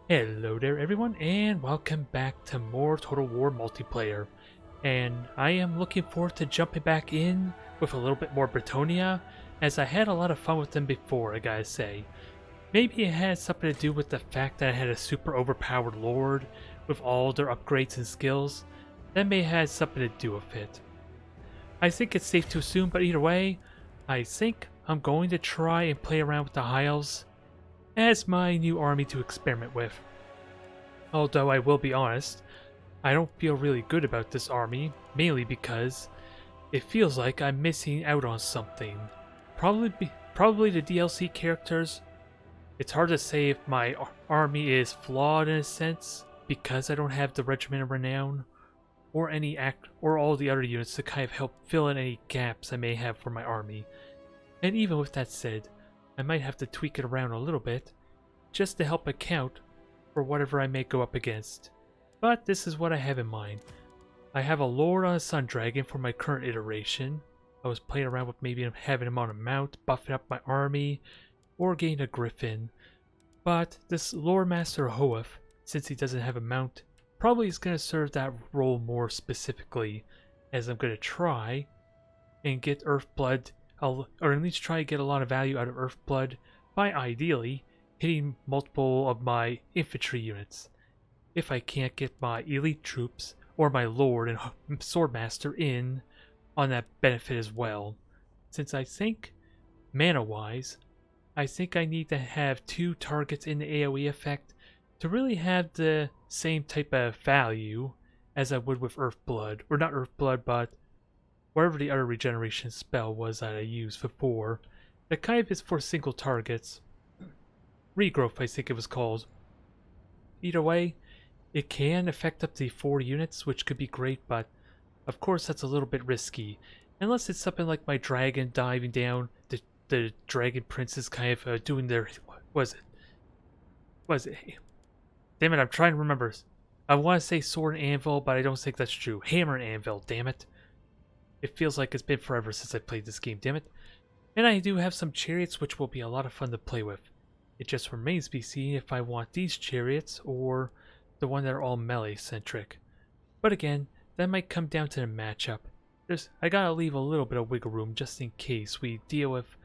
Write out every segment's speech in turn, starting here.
Hello there everyone and welcome back to more Total War multiplayer. And I am looking forward to jumping back in with a little bit more Bretonia, as I had a lot of fun with them before, I gotta say. Maybe it had something to do with the fact that I had a super overpowered lord with all their upgrades and skills. That may have had something to do with it. I think it's safe to assume, but either way, I think I'm going to try and play around with the High Elves as my new army to experiment with. Although I will be honest, I don't feel really good about this army, mainly because it feels like I'm missing out on something. Probably the DLC characters. It's hard to say if my army is flawed in a sense, because I don't have the Regiment of Renown, or or all the other units to kind of help fill in any gaps I may have for my army. And even with that said, I might have to tweak it around a little bit, just to help account for whatever I may go up against. But this is what I have in mind. I have a Lord on a Sun Dragon for my current iteration. I was playing around with maybe having him on a mount, buffing up my army, or getting a Griffin. But this Lore Master Hoeth, since he doesn't have a mount, probably is going to serve that role more specifically, as I'm going to try and get Earthblood, or at least try to get a lot of value out of Earthblood by ideally hitting multiple of my infantry units. If I can't get my elite troops or my lord and swordmaster in on that benefit as well, since I think, mana-wise, I think I need to have 2 targets in the AoE effect to really have the same type of value as I would with Earthblood, or not Earthblood, but whatever the other regeneration spell was that I used before. That kind of is for single targets. Regrowth, I think it was called. Either way, it can affect up to 4 units, which could be great, but of course that's a little bit risky. Unless it's something like my dragon diving down, the dragon princes kind of doing their... Was it? Damn it, I'm trying to remember. I want to say sword and anvil, but I don't think that's true. Hammer and anvil, damn it. It feels like it's been forever since I played this game, damn it. And I do have some chariots, which will be a lot of fun to play with. It just remains to be seen if I want these chariots or the one that are all melee centric. But again, that might come down to the matchup. I gotta leave a little bit of wiggle room just in case we deal with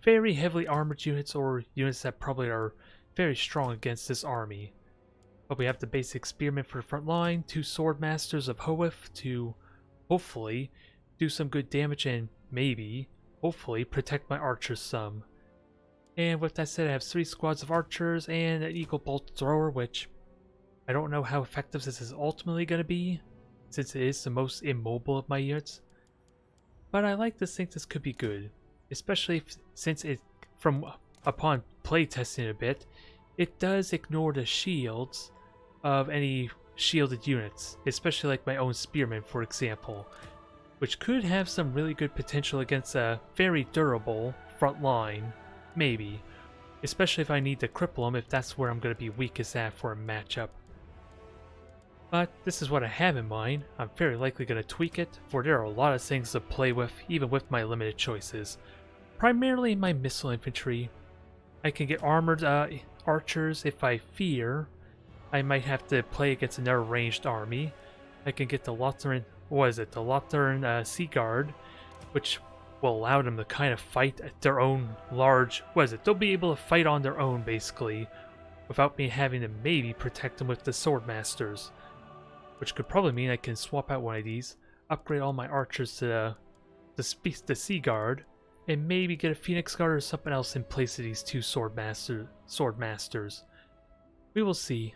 very heavily armored units or units that probably are very strong against this army. But we have the basic experiment for the front line, 2 sword masters of Hoeth to hopefully do some good damage and maybe, hopefully, protect my archers some. And with that said, I have 3 squads of archers and an eagle bolt thrower, which I don't know how effective this is ultimately going to be, since it is the most immobile of my units. But I like to think this could be good, especially since upon playtesting a bit, it does ignore the shields of any shielded units, especially like my own spearmen, for example, which could have some really good potential against a very durable front line. Maybe. Especially if I need to cripple him, if that's where I'm going to be weakest at for a matchup. But this is what I have in mind. I'm very likely going to tweak it, for there are a lot of things to play with, even with my limited choices. Primarily my missile infantry. I can get armored archers if I fear I might have to play against another ranged army. I can get the Lothern, the Lothern Sea Guard, which will allow them to kind of fight at their own large... They'll be able to fight on their own, basically, without me having to maybe protect them with the Sword Masters. Which could probably mean I can swap out one of these, upgrade all my archers to the Sea Guard, and maybe get a Phoenix Guard or something else in place of these 2 Sword Masters. We will see.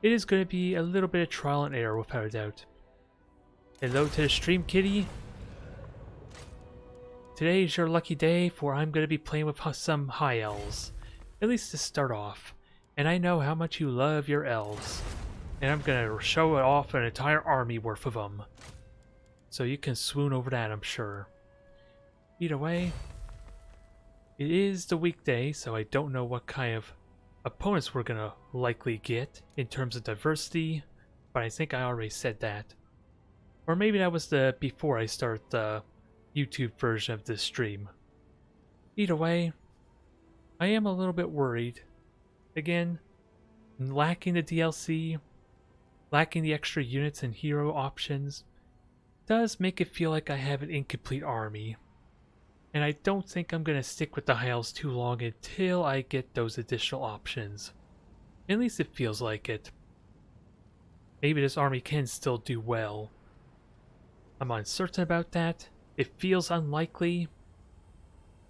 It is going to be a little bit of trial and error, without a doubt. Hello to the stream, kitty. Today is your lucky day, for I'm going to be playing with some high elves. At least to start off. And I know how much you love your elves. And I'm going to show it off an entire army worth of them. So you can swoon over that, I'm sure. Either way, it is the weekday, so I don't know what kind of opponents we're going to likely get in terms of diversity. But I think I already said that. Or maybe that was before I start the YouTube version of this stream. Either way, I am a little bit worried. Again, lacking the DLC, lacking the extra units and hero options, does make it feel like I have an incomplete army. And I don't think I'm going to stick with the High Elves too long until I get those additional options. At least it feels like it. Maybe this army can still do well. I'm uncertain about that. It feels unlikely,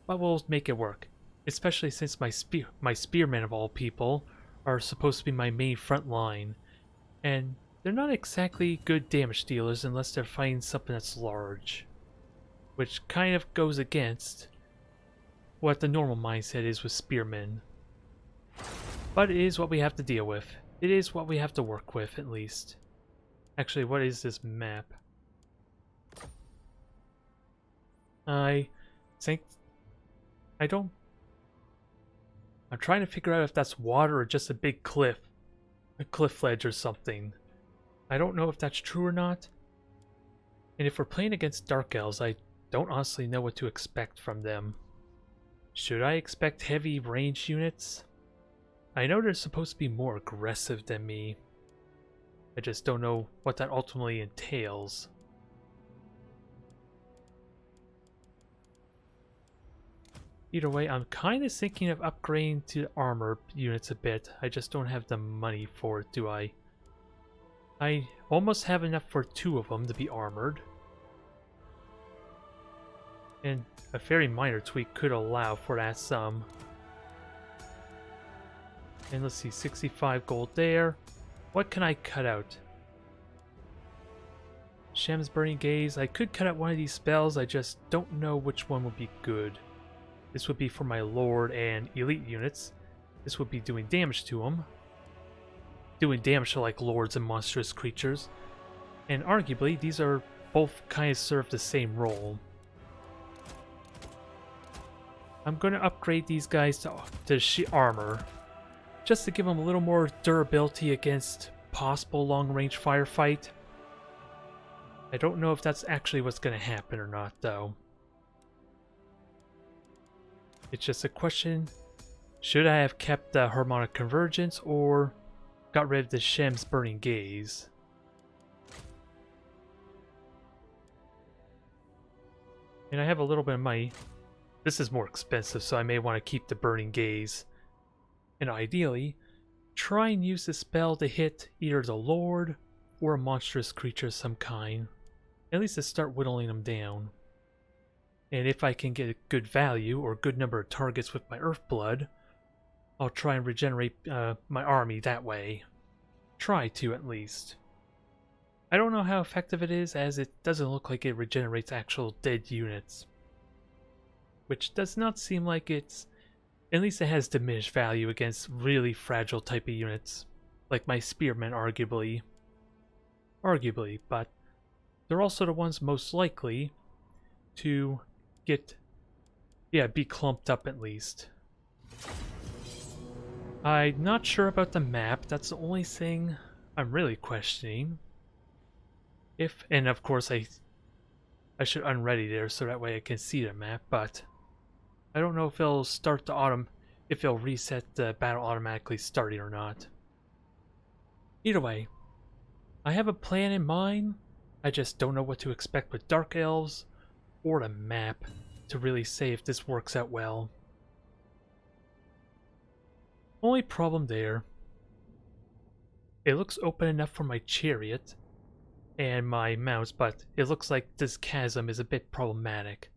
but we'll make it work. Especially since my spearmen of all people are supposed to be my main front line, and they're not exactly good damage dealers unless they're fighting something that's large, which kind of goes against what the normal mindset is with spearmen. But it is what we have to deal with. It is what we have to work with, at least. Actually, what is this map? I think... I'm trying to figure out if that's water or just a big cliff. A cliff ledge or something. I don't know if that's true or not. And if we're playing against Dark Elves, I don't honestly know what to expect from them. Should I expect heavy range units? I know they're supposed to be more aggressive than me. I just don't know what that ultimately entails. Either way, I'm kind of thinking of upgrading to armor units a bit. I just don't have the money for it, do I? I almost have enough for 2 of them to be armored. And a very minor tweak could allow for that sum. And let's see, 65 gold there. What can I cut out? Shem's Burning Gaze. I could cut out one of these spells, I just don't know which one would be good. This would be for my Lord and Elite units. This would be doing damage to them. Doing damage to like Lords and monstrous creatures. And arguably, these are both kind of serve the same role. I'm going to upgrade these guys to armor. Just to give them a little more durability against possible long-range firefight. I don't know if that's actually what's going to happen or not, though. It's just a question, should I have kept the Harmonic Convergence or got rid of the Shem's Burning Gaze? And I have a little bit of money. This is more expensive, so I may want to keep the Burning Gaze. And ideally, try and use the spell to hit either the Lord or a monstrous creature of some kind. At least to start whittling them down. And if I can get a good value or a good number of targets with my Earth Blood, I'll try and regenerate my army that way. Try to, at least. I don't know how effective it is, as it doesn't look like it regenerates actual dead units. Which does not seem like it's... At least it has diminished value against really fragile type of units. Like my Spearmen, arguably. Arguably, but they're also the ones most likely to be clumped up at least. I'm not sure about the map. That's the only thing I'm really questioning. And of course I should unready there so that way I can see the map, but I don't know if it'll start if it'll reset the battle automatically starting or not. Either way, I have a plan in mind. I just don't know what to expect with Dark Elves or the map to really say if this works out well. Only problem there, it looks open enough for my chariot and my mounts, but it looks like this chasm is a bit problematic.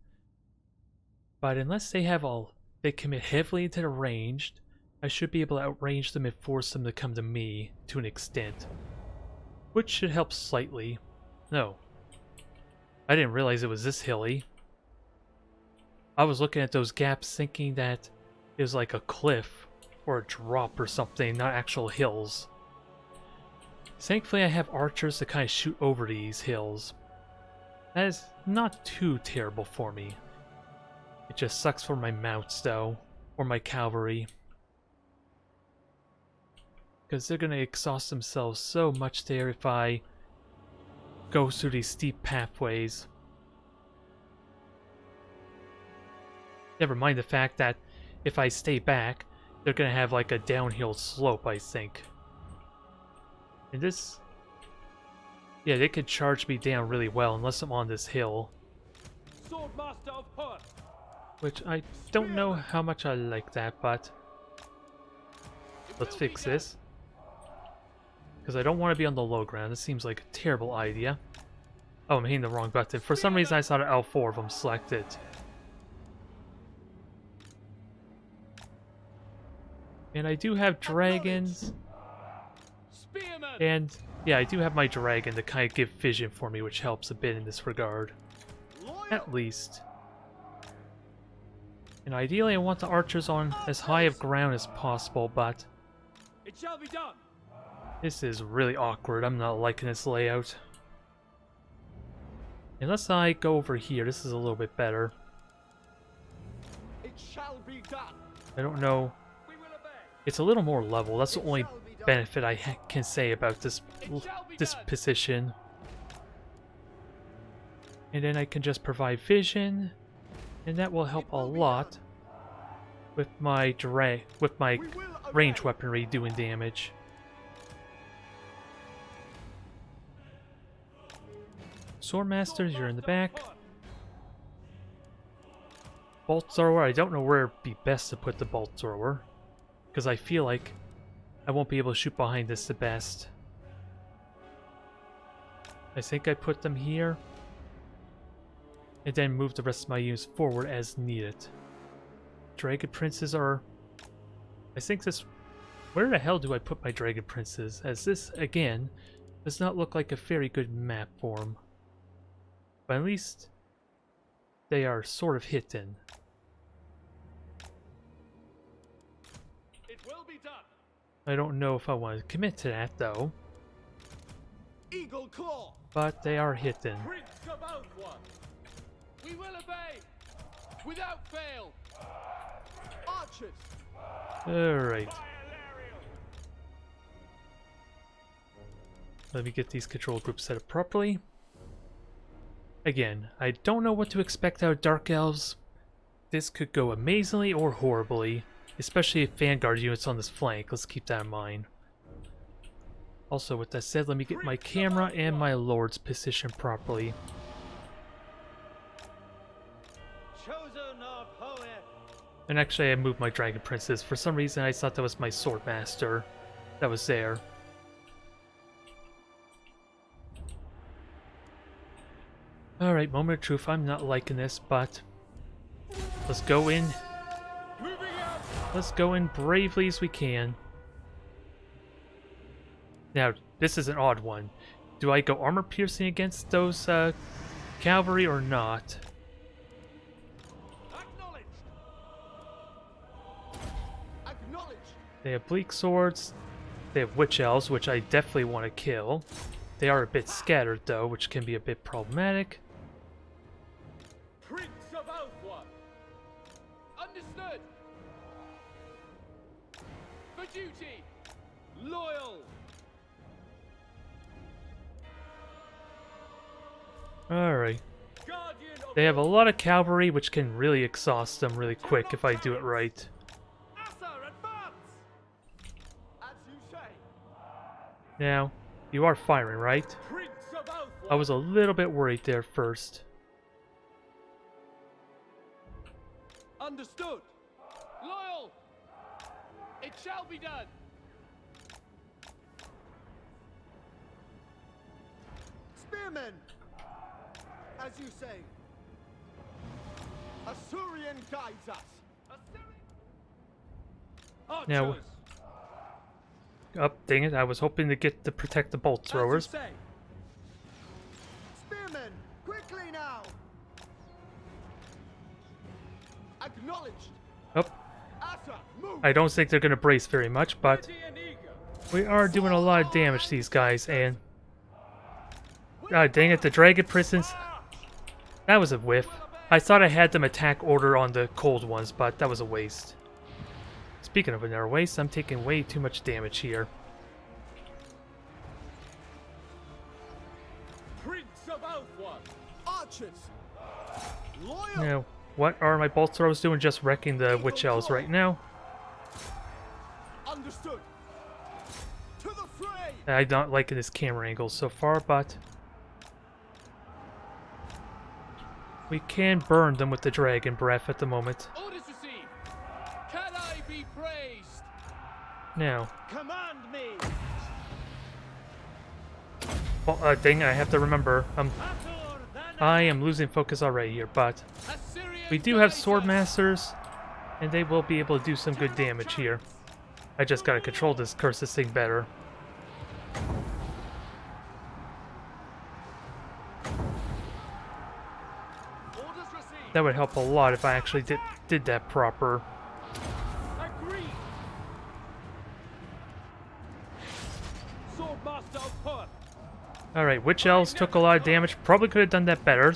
But unless they commit heavily into the ranged, I should be able to outrange them and force them to come to me to an extent. Which should help slightly. No. I didn't realize it was this hilly. I was looking at those gaps thinking that it was like a cliff or a drop or something, not actual hills. Thankfully I have archers to kind of shoot over these hills. That is not too terrible for me. It just sucks for my mounts though, or my cavalry. Because they're going to exhaust themselves so much there if I go through these steep pathways. Never mind the fact that if I stay back, they're going to have like a downhill slope, I think. And this... Yeah, they could charge me down really well unless I'm on this hill. Swordmaster of Hurt. Which I don't know how much I like that, but... Let's fix this. Because I don't want to be on the low ground. This seems like a terrible idea. Oh, I'm hitting the wrong button. For some reason I saw the L4 of them selected. And I do have dragons. And yeah, I do have my dragon to kind of give vision for me, which helps a bit in this regard. At least. And ideally I want the archers on as high of ground as possible, but It shall be done. this is really awkward. I'm not liking this layout. Unless I go over here, this is a little bit better. It shall be done. I don't know. We will obey. It's a little more level. That's the only benefit I can say about this position. And then I can just provide vision, and that will help a lot with my ranged weaponry doing damage. Swordmasters, you're in the back. Bolt thrower, I don't know where it'd be best to put the bolt thrower, because I feel like I won't be able to shoot behind this the best. I think I put them here, and then move the rest of my units forward as needed. Dragon Princes are... I think this... Where the hell do I put my Dragon Princes? As this, again, does not look like a very good map for them. But at least they are sort of hidden. It will be done. I don't know if I want to commit to that, though. Eagle Claw. But they are hidden. Prince of Oathworth. We will obey. Without fail. Archers. Alright. Let me get these control groups set up properly. Again, I don't know what to expect out of Dark Elves. This could go amazingly or horribly, especially if Vanguard units on this flank. Let's keep that in mind. Also, with that said, let me get my camera and my lords positioned properly. Chosen of Hoeth. And actually, I moved my Dragon Princes. For some reason, I thought that was my Swordmaster that was there. Alright, moment of truth. I'm not liking this, but let's go in. Let's go in bravely as we can. Now, this is an odd one. Do I go armor piercing against those cavalry or not? Acknowledged. Acknowledged. They have bleak swords. They have witch elves, which I definitely want to kill. They are a bit scattered though, which can be a bit problematic. Prince of Oathworth. Understood. For duty. Loyal. Alright. Guardian of They have a lot of cavalry, which can really exhaust them really quick if I do it right. Asa, advance. As you say. Now, you are firing, right? Prince of Oathworth. I was a little bit worried there first. Understood. Loyal. It shall be done. Spearmen, as you say. Assyrian guides us. Archers. Now, oh, dang it, I was hoping to get to protect the bolt throwers. As you say. Spearmen, quickly now. Acknowledged. Oh, Asa, move. I don't think they're going to brace very much, but Ready and eager. we are doing a lot of damage to these guys, and... God dang it, the Dragon Prisons... That was a whiff. I thought I had them attack order on the cold ones, but that was a waste. Speaking of another waste, I'm taking way too much damage here. Prince of Oathworth. Archers. Loyal. Now, what are my bolt throws doing? Just wrecking the witch elves right now. Understood. To the fray. I'm not liking this camera angle so far, but we can burn them with the dragon breath at the moment. Orders received. Can I be praised? Now, Command me. well, thing I have to remember, I am losing focus already here, but Assyrian we do have guides sword us. masters, and they will be able to do some good damage here. I just gotta control this cursed thing better. Orders received. That would help a lot if I actually did that proper. Agree. Swordmaster of Perth. Alright, Witch Elves took a lot of damage. Probably could have done that better,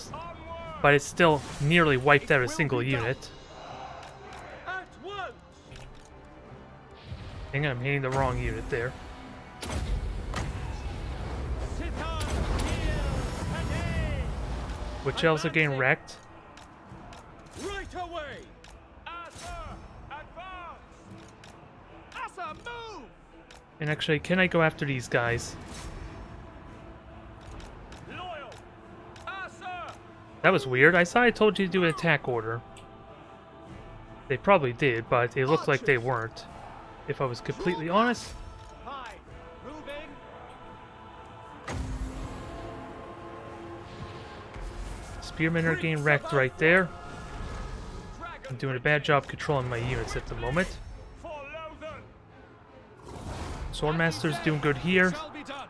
but it still nearly wiped out a single unit. At once. Hang on, I'm hitting the wrong unit there. Sit on here today. Witch Elves are getting wrecked. Right away. Asa, advance. Asa, move. And actually, can I go after these guys? Loyal. Asa. That was weird. I thought I told you to do an attack order. They probably did, but it looked like they weren't. If I was completely honest. Hi. Moving. Spearmen are getting wrecked right there. I'm doing a bad job controlling my units at the moment. Swordmaster's doing good here. Shall be done.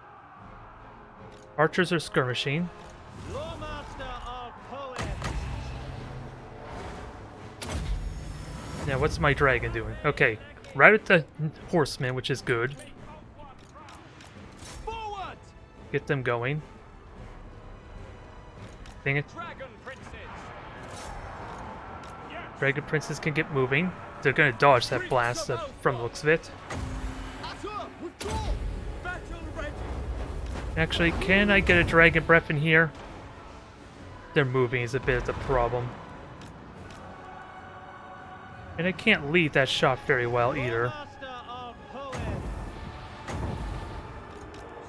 Archers are skirmishing. Lawmaster of poets. Now, what's my dragon doing? Okay, right at the horsemen, which is good. Forward. Get them going. Dang it. Dragon princes. Dragon princes can get moving. They're gonna dodge that blast from the looks of it. Asa, withdraw. Battle ready. Actually, can I get a dragon breath in here? Their moving is a bit of the problem. And I can't lead that shot very well either. Lawmaster of poets.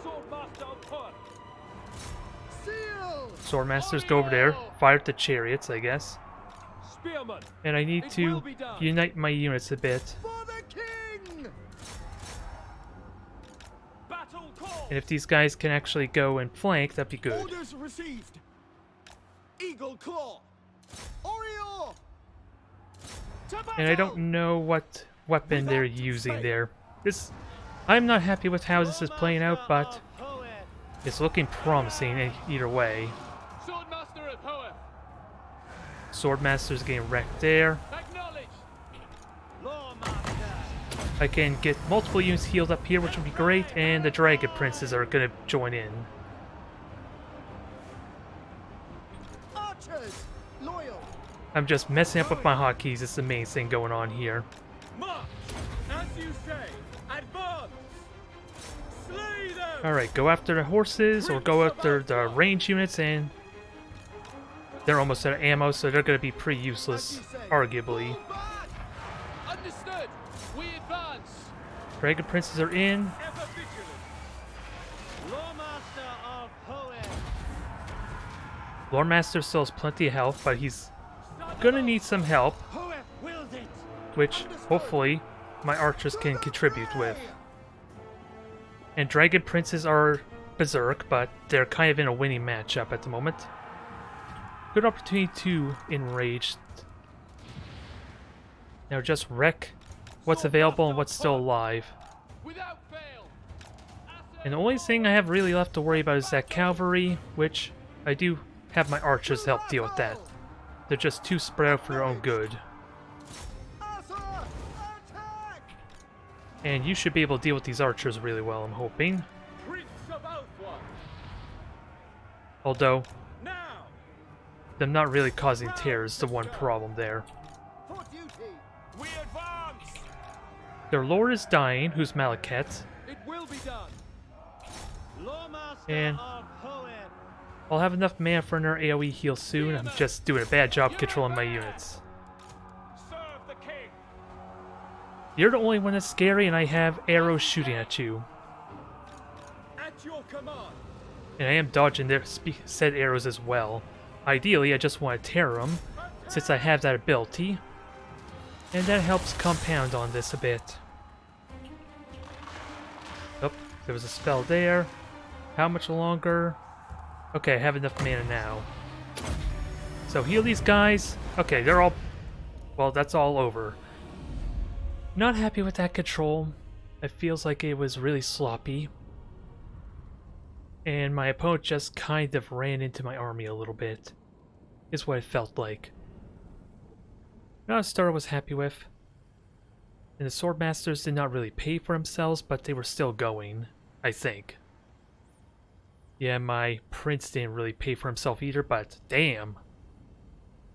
Swordmaster of Perth. Seal. Swordmasters go over there, fire at the chariots, I guess. Spearman. And I need It to will be done. unite my units a bit. For the king. Battle call. And if these guys can actually go and flank, that'd be good. Orders received. Eagle claw. Oriole. To And I don't battle! know what weapon they're using there. I'm not happy with how this is playing out, but it's looking promising either way. Swordmaster of Hoeth. Swordmaster's getting wrecked there. Acknowledged. Lawmaster. I can get multiple units healed up here, which would be great, and the Dragon Princes are gonna join in. Archers. Loyal. I'm just messing up with my hotkeys. It's the main thing going on here. March. As you say. Advance. Slay them. Alright, go after the horses, or go after the range units, and they're almost out of ammo, so they're gonna be pretty useless, arguably. Fall back. Understood. We advance. Dragon Princes are in. Ever vigilant. Lawmaster of poets. Loremaster still has plenty of health, but he's gonna need some help, Poet wills it. which hopefully my archers can contribute with. And Dragon Princes are berserk, but they're kind of in a winning matchup at the moment. Good opportunity to enrage. Now just wreck what's available and what's still alive. Without fail. And the only thing I have really left to worry about is that cavalry, which I do have my archers help deal with that. They're just too spread out for their own good. Asa, attack. And you should be able to deal with these archers really well, I'm hoping. Prince of Alpha. Although, Now. them not really causing tears is the one problem there. For duty. We advance. Their lord is dying, who's Malaket, It will be done. Lawmaster And- of poet. I'll have enough mana for another AoE heal soon. I'm just doing a bad job controlling my units. Serve the king. You're the only one that's scary, and I have arrows shooting at you. At your command. And I am dodging their said arrows as well. Ideally, I just want to tear them, since I have that ability. And that helps compound on this a bit. Oh, there was a spell there. How much longer? Okay, I have enough mana now. So heal these guys. Okay, they're all... Well, that's all over. Not happy with that control. It feels like it was really sloppy. And my opponent just kind of ran into my army a little bit. Is what it felt like. Not a start I was happy with. And the Swordmasters did not really pay for themselves, but they were still going, I think. Yeah, my Prince didn't really pay for himself either, but damn.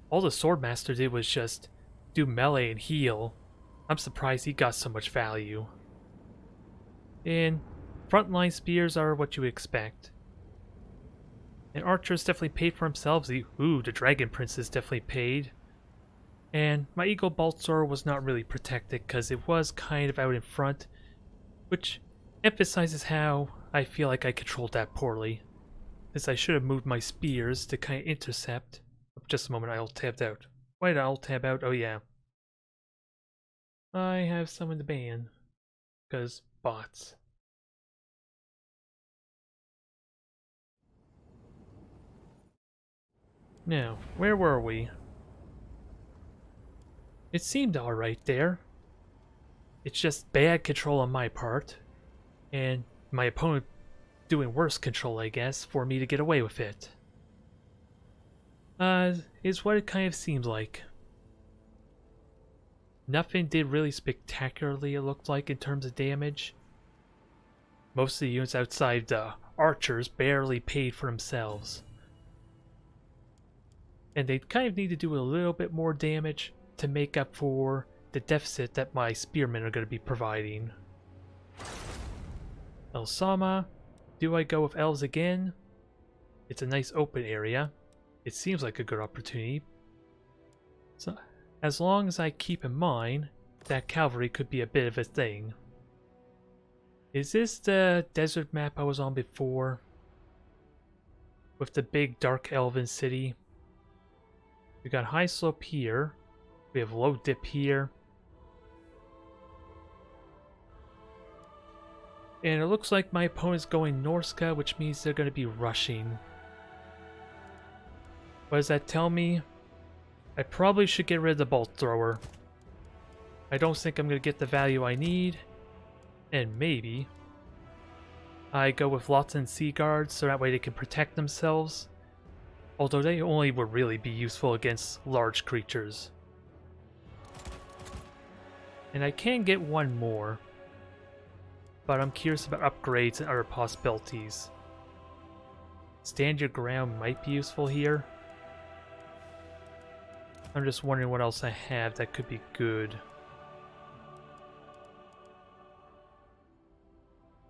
All the Swordmaster did was just do melee and heal. I'm surprised he got so much value. And frontline spears are what you expect. And archers definitely paid for themselves. The Dragon Princess definitely paid. And my Eagle Boltsor was not really protected because it was kind of out in front, which emphasizes how I feel like I controlled that poorly. As I should have moved my spears to kind of intercept. Just a moment, I alt-tabbed out. Why did I alt-tab out? Oh yeah. I have someone to ban. Because bots. Now, where were we? It seemed alright there. It's just bad control on my part. And my opponent doing worse control, I guess, for me to get away with it. Is what it kind of seems like. Nothing did really spectacularly, it looked like, in terms of damage. Most of the units outside the archers barely paid for themselves. And they kind of need to do a little bit more damage to make up for the deficit that my spearmen are going to be providing. El Sama. Do I go with elves again? It's a nice open area. It seems like a good opportunity. So, as long as I keep in mind that cavalry could be a bit of a thing. Is this the desert map I was on before? With the big dark elven city? We got high slope here. We have low dip here. And it looks like my opponent's going Norska, which means they're going to be rushing. What does that tell me? I probably should get rid of the bolt thrower. I don't think I'm going to get the value I need. And maybe I go with Lotzen Sea Guards so that way they can protect themselves. Although they only would really be useful against large creatures. And I can get one more. But I'm curious about upgrades and other possibilities. Stand your ground might be useful here. I'm just wondering what else I have that could be good.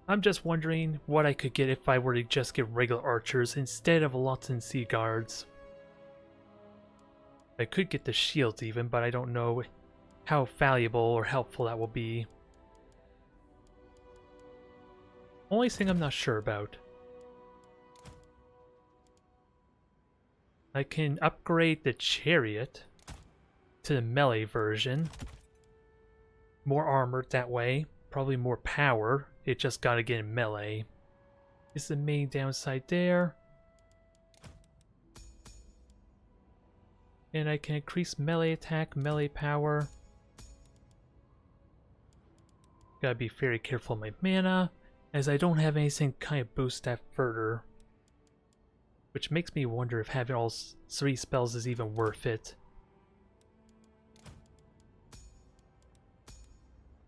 I'm just wondering what I could get if I were to just get regular archers instead of Lotzen Sea Guards. I could get the shields even, but I don't know how valuable or helpful that will be. Only thing I'm not sure about. I can upgrade the chariot to the melee version. More armored that way. Probably more power. It just gotta get in melee. Is the main downside there. And I can increase melee attack, melee power. Gotta be very careful of my mana, as I don't have anything to kind of boost that further. Which makes me wonder if having all 3 spells is even worth it.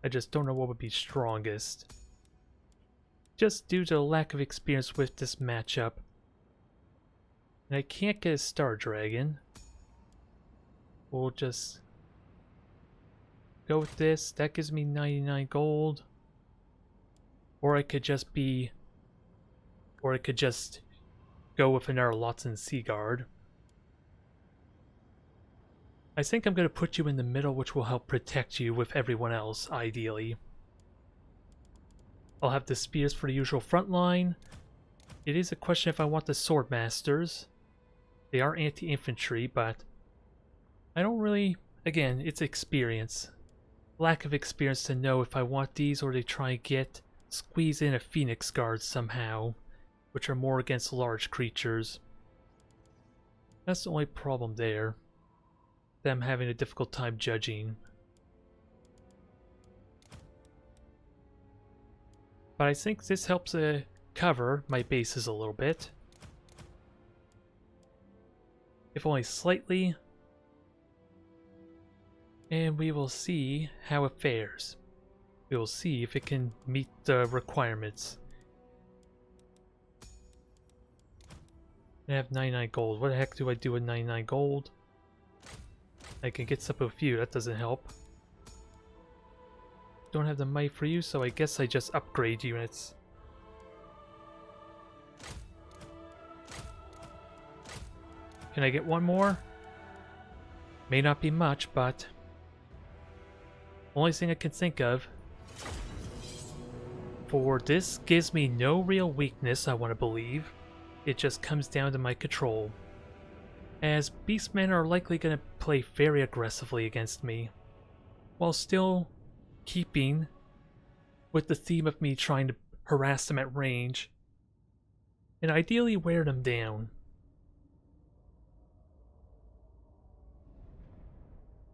I just don't know what would be strongest. Just due to the lack of experience with this matchup. And I can't get a Star Dragon. We'll just go with this. That gives me 99 gold. Or I could just be... Or I could just go with another Lotzen Sea Guard. I think I'm going to put you in the middle, which will help protect you with everyone else, ideally. I'll have the spears for the usual front line, It is a question if I want the sword masters. They are anti-infantry, but I don't really... Again, it's experience. Lack of experience to know if I want these or to try and squeeze in a Phoenix Guard somehow, which are more against large creatures. That's the only problem there. That I'm having a difficult time judging. But I think this helps cover my bases a little bit. If only slightly. And we will see how it fares. We will see if it can meet the requirements. I have 99 gold. What the heck do I do with 99 gold? I can get up a few, that doesn't help. Don't have the might for you, so I guess I just upgrade units. Can I get one more? May not be much, but... Only thing I can think of. For this gives me no real weakness, I want to believe. It just comes down to my control. As beastmen are likely going to play very aggressively against me, while still keeping with the theme of me trying to harass them at range, and ideally wear them down.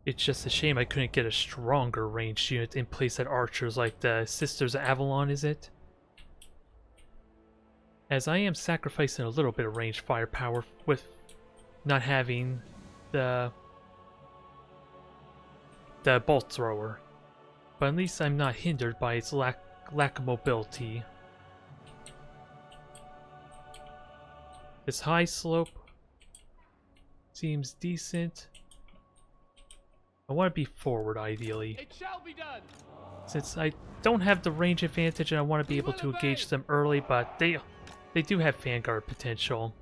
It's just a shame I couldn't get a stronger ranged unit in place at archers like the Sisters of Avalon, is it? As I am sacrificing a little bit of ranged firepower with not having the bolt thrower. But at least I'm not hindered by its lack of mobility. This high slope seems decent. I want to be forward, ideally. It shall be done. Since I don't have the range advantage and I want to be able to engage them early, but they do have Vanguard potential.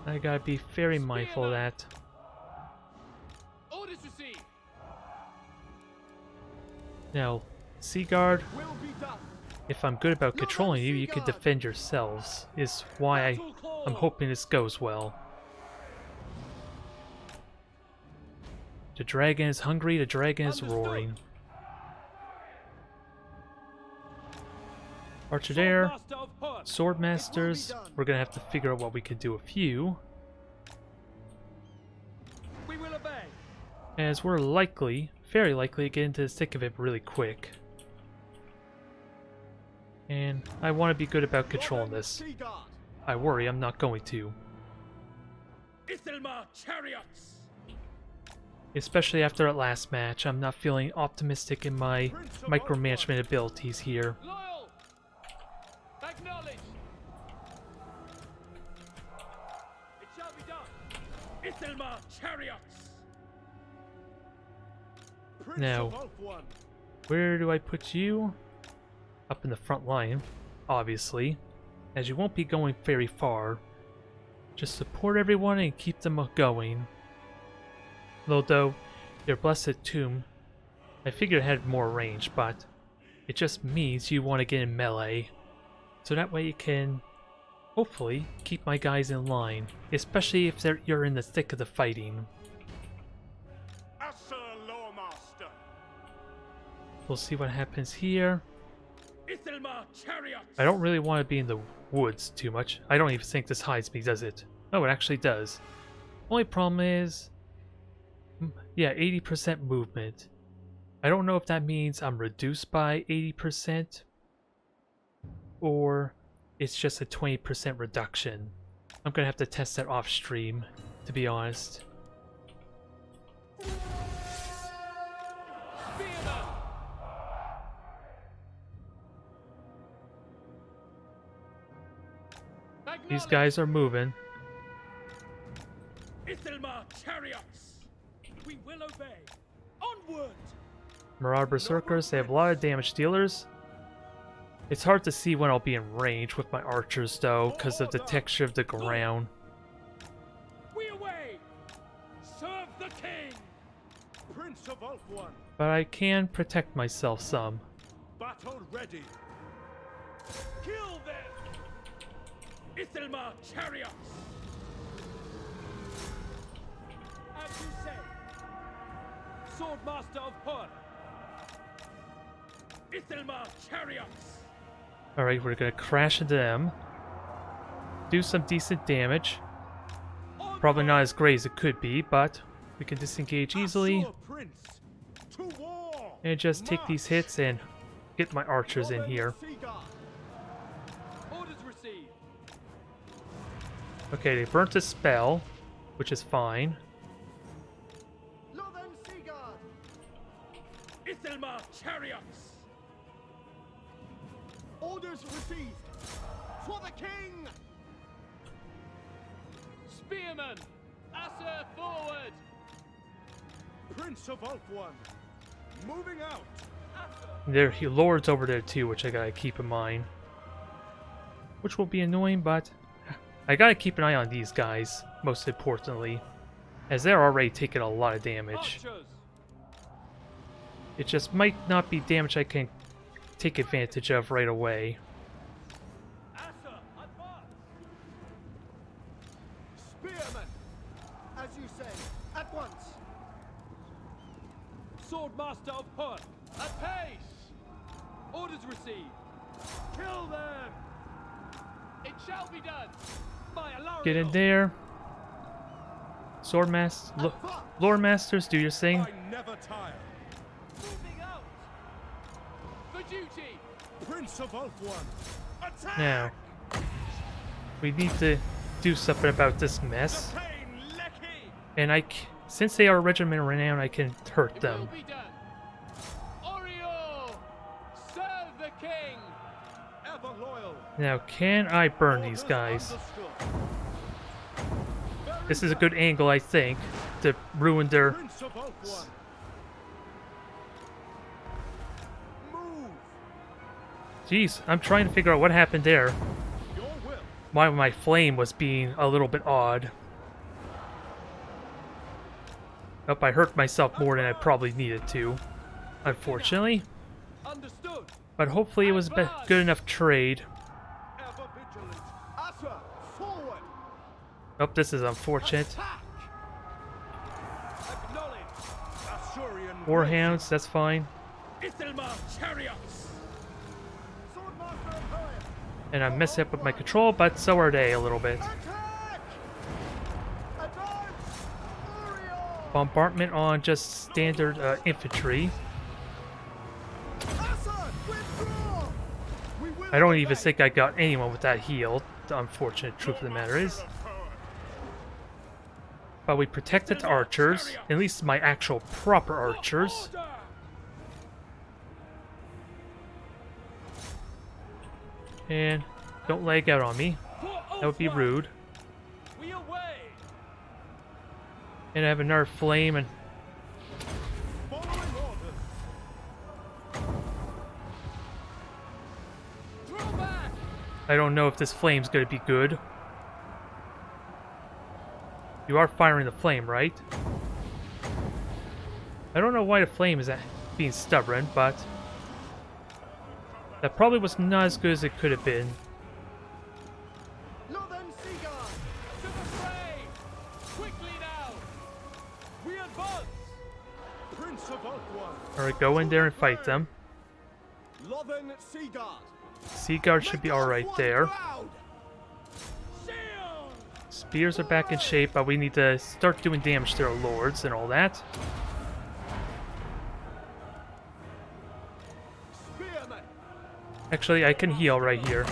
I gotta be very mindful of that. Orders received. Now, Sea Guard, Will be done. if I'm good about controlling you, you can defend yourselves, is why I'm hoping this goes well. The dragon is hungry, the dragon is roaring. Archer there, sword masters, we're gonna have to figure out what we can do with you. We will obey. As we're likely, very likely, to get into the thick of it really quick. And I want to be good about controlling this. I worry I'm not going to. Ithelmar chariots. Especially after that last match, I'm not feeling optimistic in my micromanagement abilities here. Loyal. Acknowledged. It shall be done. Ithelmar chariots. Now, where do I put you? Up in the front line, obviously, as you won't be going very far. Just support everyone and keep them going. Though your blessed tomb, I figured it had more range, but it just means you want to get in melee, so that way you can hopefully keep my guys in line, especially if you're in the thick of the fighting. We'll see what happens here. Ithelmar chariots. I don't really want to be in the woods too much. I don't even think this hides me, does it? Oh, it actually does. Only problem is, yeah, 80% movement. I don't know if that means I'm reduced by 80% or it's just a 20% reduction. I'm gonna have to test that off stream, to be honest. These guys are moving. Ithelmar chariots. We will obey. Onward. Marauder Berserkers, they have a lot of damage dealers. It's hard to see when I'll be in range with my archers though, because of the texture of the ground. We away. Serve the king. Prince of Ulthuan. But I can protect myself some. Battle ready. Kill them! Ithelmar chariots! As you say. Swordmaster of Hor. Ithelmar chariots! Alright, we're gonna crash into them. Do some decent damage. Probably not as great as it could be, but we can disengage easily. And just take these hits and get my archers in here. Orders received. Okay, they burnt a spell, which is fine. Ithelmar chariots! Orders received! For the king! Spearmen, Assa forward. Prince of Ulfwan, moving out! There are lords over there too, which I gotta keep in mind. Which will be annoying, but I gotta keep an eye on these guys, most importantly, as they're already taking a lot of damage. Archers. It just might not be damage I can take advantage of right away. Assa, advance! Spearmen, as you say, at once! Swordmaster of Hor. At pace. Orders received. Kill them! It shall be done. By Alariel! Get in there. Lord Masters, do your thing. I never tire! Moving out. For duty. Prince of Ulfwan, attack! Now, we need to do something about this mess. Pain, Lecky! And since they are regiment renowned, I can hurt It them. will be done. Oriole, serve the king. Ever loyal! Now, can I burn these guys? This is a good angle, I think, to ruin their... Prince of Ulfwan! Move! Jeez, I'm trying to figure out what happened there. Your will! Why my flame was being a little bit odd. Oh, I hurt myself more than I probably needed to, unfortunately. Understood. But hopefully it was good enough trade. Ever vigilant! Assa, forward! Oh, this is unfortunate. Attack! Acknowledge! Asturian Warhounds, that's fine. Ithelmar chariots! Swordmaster of Hor! And I'm messing up with my control, but so are they a little bit. Attack! Advance! Uriel! Bombardment on just standard infantry. Assa, withdraw! We will I don't even obey. think I got anyone with that heal. The unfortunate truth of the matter is. But we protected the archers, at least my actual proper archers. Order! And don't lag out on me. For That would be Ulfwan! rude. We away. And I have another flame, and Following orders! Draw back. I don't know if this flame's going to be good. You are firing the flame, right? I don't know why the flame is being stubborn, but that probably was not as good as it could have been. Northern Seaguard! To the fray. Quickly now. We advance. Prince of Ulfwan! Alright, go in there and fight them. Lothern Seaguard! Seaguard should be alright there. Spears are back in shape, but we need to start doing damage to our lords and all that. Spearmen! Actually, I can heal right here.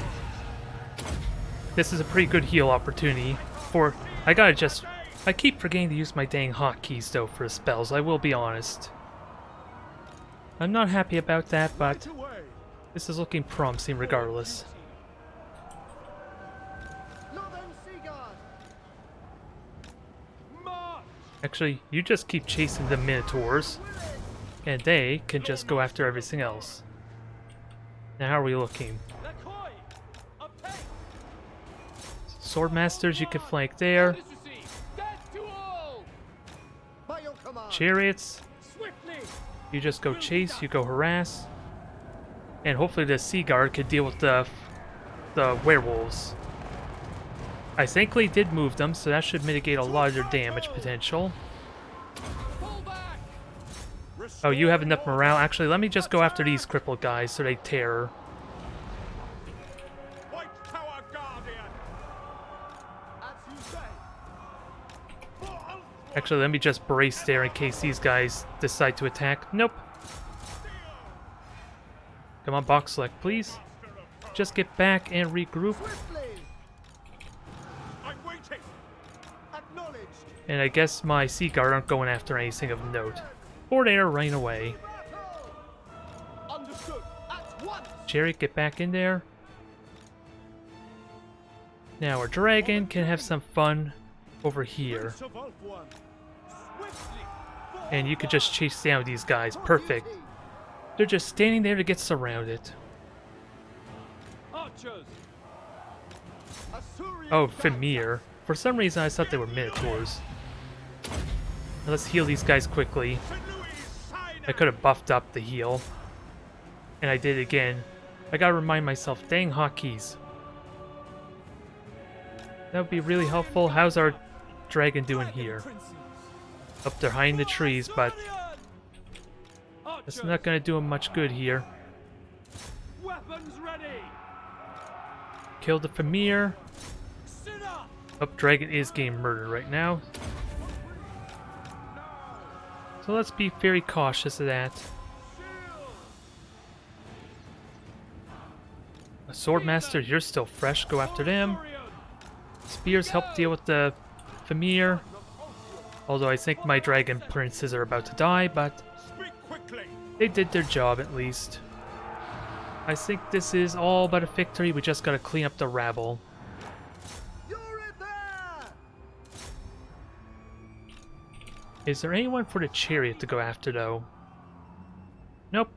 This is a pretty good heal opportunity for... I keep forgetting to use my dang hotkeys though for spells, I will be honest. I'm not happy about that, but Right away! this is looking promising regardless. Northern Seaguard! March! Actually, you just keep chasing the minotaurs, and they can just go after everything else. Now how are we looking? Lacoy. Uptake. Swordmasters, you can flank there. Orders received. Death to all. By your command! Chariots, Swiftly! you just go chase, you go harass. And hopefully the Sea Guard can deal with the the werewolves. I thankfully did move them, so that should mitigate a lot of their damage potential. Pull back. Oh, you have enough morale. Actually, let me just go after these crippled guys so they tear. White Tower Guardian. As you say. For Ulster. Actually, let me just brace there in case these guys decide to attack. Nope. Come on, box select, please. Just get back and regroup. Swiftly. I'm waiting. Acknowledged. And I guess my Sea Guard aren't going after anything of note. Or they are running away. Battle. Understood. At once. Chariot, get back in there. Now our dragon can have some fun over here. Prince of Ulthuan. Swiftly. And you could just chase down these guys. Perfect. They're just standing there to get surrounded. Archers. Assyrian Oh, guards. Famir. For some reason I thought they were Minotaurs. Now let's heal these guys quickly. St. Louis, sign I could have buffed up the heal. And I did again. I gotta remind myself, dang hotkeys. That would be really helpful. How's our dragon doing here? Up there hiding the trees, but it's not gonna do him much good here. Weapons ready. Kill the Famir. Sit up. Oh, dragon is getting murdered right now. So let's be very cautious of that. A Swordmaster, you're still fresh. Go after them. Spears help deal with the Famir. Although I think my dragon princes are about to die, but Speak quickly. they did their job at least. I think this is all but a victory. We just gotta clean up the rabble. You're it there. Is there anyone for the chariot to go after though? Nope.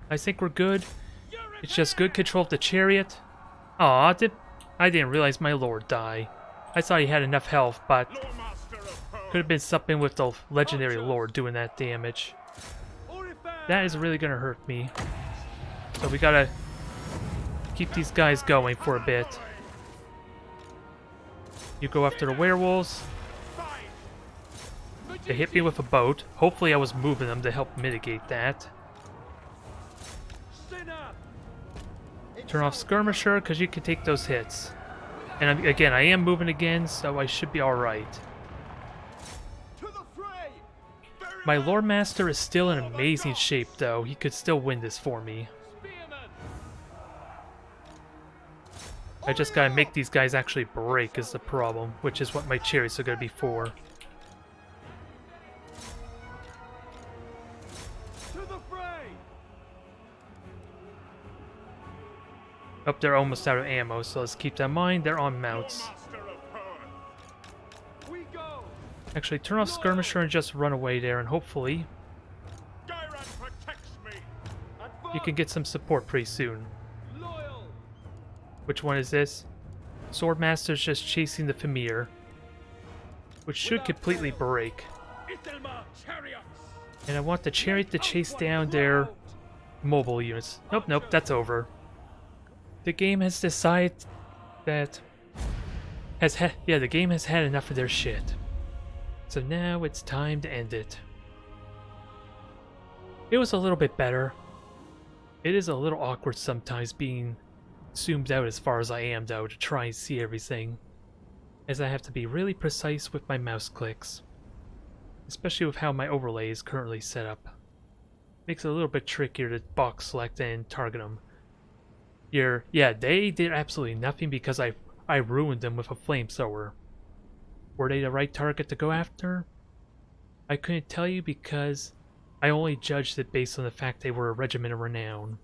I think we're good. It's just good control of the chariot. Aw, I didn't realize my lord died. I thought he had enough health, but Lordmaster of power. could have been something with the legendary lord doing that damage. That is really gonna hurt me. So we gotta keep these guys going for a bit. You go after the werewolves. They hit me with a boat. Hopefully I was moving them to help mitigate that. Turn off Skirmisher because you can take those hits. And again, I am moving again, so I should be alright. To the fray. My Lord Master is still in amazing shape though. He could still win this for me. I just gotta make these guys actually break is the problem, which is what my chariots are gonna be for. To the fray. Oh, they're almost out of ammo, so let's keep that in mind. They're on mounts. Lordmaster of power. We go. Actually, turn off Skirmisher and just run away there, and hopefully Gyran protects me. you can get some support pretty soon. Loyal. Which one is this? Swordmaster's just chasing the Famir, which should completely break. Itelma chariots. And I want the chariot to chase down their mobile units. Nope, nope, that's over. The game has decided that the game has had enough of their shit. So now it's time to end it. It was a little bit better. It is a little awkward sometimes being zoomed out as far as I am though to try and see everything, as I have to be really precise with my mouse clicks. Especially with how my overlay is currently set up. Makes it a little bit trickier to box select and target them. Yeah, they did absolutely nothing because I ruined them with a flamethrower. Were they the right target to go after? I couldn't tell you because I only judged it based on the fact they were a regiment of renown.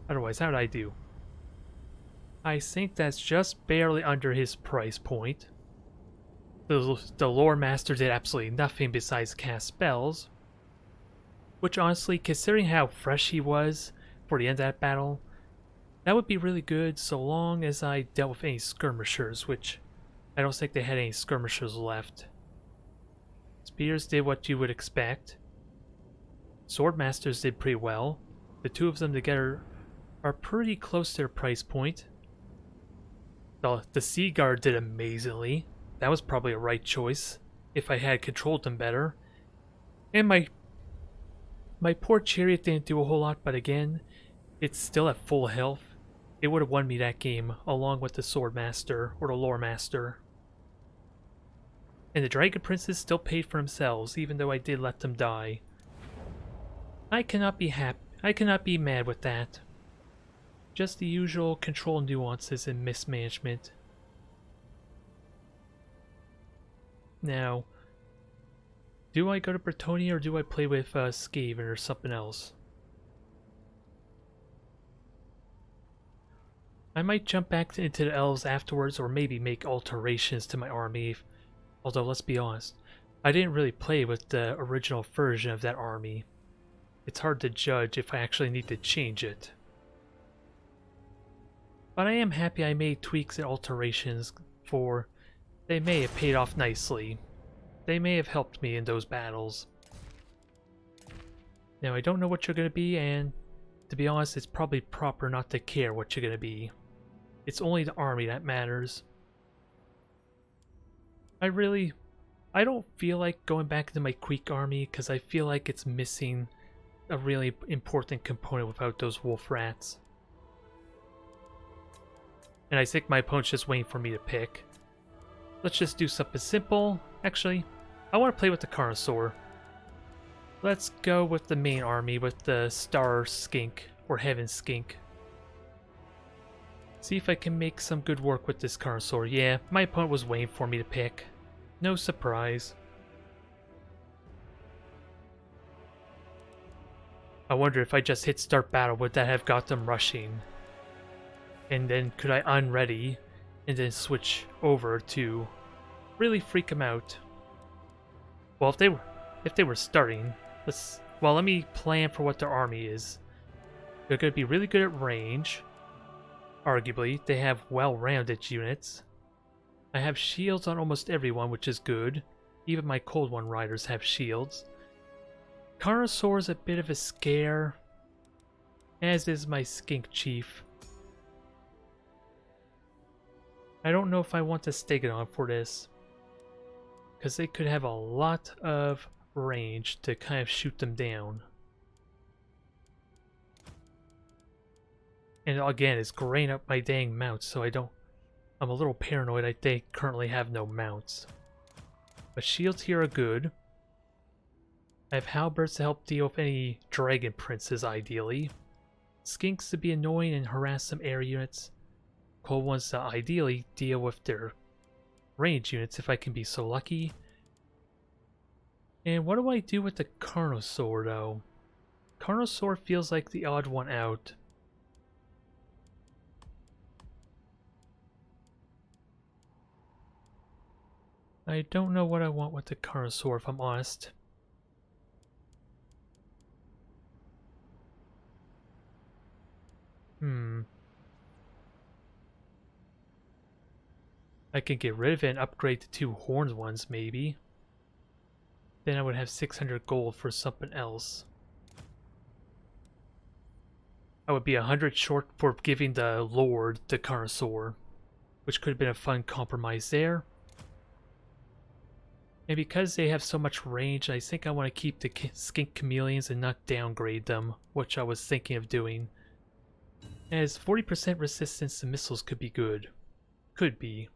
Otherwise, how'd I do? I think that's just barely under his price point. The lore master did absolutely nothing besides cast spells. Which honestly, considering how fresh he was for the end of that battle, that would be really good so long as I dealt with any skirmishers, which I don't think they had any skirmishers left. Spears did what you would expect. Swordmasters did pretty well. The two of them together are pretty close to their price point. The Sea Guard did amazingly. That was probably a right choice if I had controlled them better. And my poor Chariot didn't do a whole lot, but again, it's still at full health. It would have won me that game along with the Sword Master or the Lore Master. And the Dragon Princes still paid for themselves, even though I did let them die. I cannot be happy. I cannot be mad with that. Just the usual control nuances and mismanagement. Now, do I go to Bretonia or do I play with Skaven or something else? I might jump back into the elves afterwards or maybe make alterations to my army. Although, let's be honest, I didn't really play with the original version of that army. It's hard to judge if I actually need to change it. But I am happy I made tweaks and alterations, for they may have paid off nicely. They may have helped me in those battles. Now, I don't know what you're going to be, and to be honest, it's probably proper not to care what you're going to be. It's only the army that matters. I don't feel like going back into my Queek army, because I feel like it's missing a really important component without those wolf rats. And I think my opponent's just waiting for me to pick. Let's just do something simple. Actually, I want to play with the Carnosaur. Let's go with the main army with the Star Skink or Heaven Skink. See if I can make some good work with this Carnosaur. Yeah, my opponent was waiting for me to pick. No surprise. I wonder if I just hit start battle, would that have got them rushing? And then could I unready and then switch over to really freak them out? Well, if they were starting, let me plan for what their army is. They're going to be really good at range. Arguably, they have well-rounded units. I have shields on almost everyone, which is good. Even my Cold One riders have shields. Carnosaur's a bit of a scare, as is my Skink Chief. I don't know if I want to Stegodon for this, because they could have a lot of range to kind of shoot them down. And again, it's graying up my dang mounts, so I'm a little paranoid they currently have no mounts. But shields here are good. I have halberds to help deal with any dragon princes, ideally. Skinks to be annoying and harass some air units. Cold Ones to ideally deal with their range units if I can be so lucky. And what do I do with the Carnosaur, though? Carnosaur feels like the odd one out. I don't know what I want with the Carnosaur, if I'm honest. I can get rid of it and upgrade the 2 horned ones, maybe. Then I would have 600 gold for something else. I would be 100 short for giving the Lord the Carnosaur, which could have been a fun compromise there. And because they have so much range, I think I want to keep the Skink Chameleons and not downgrade them, which I was thinking of doing. As 40% resistance to missiles could be good. Could be.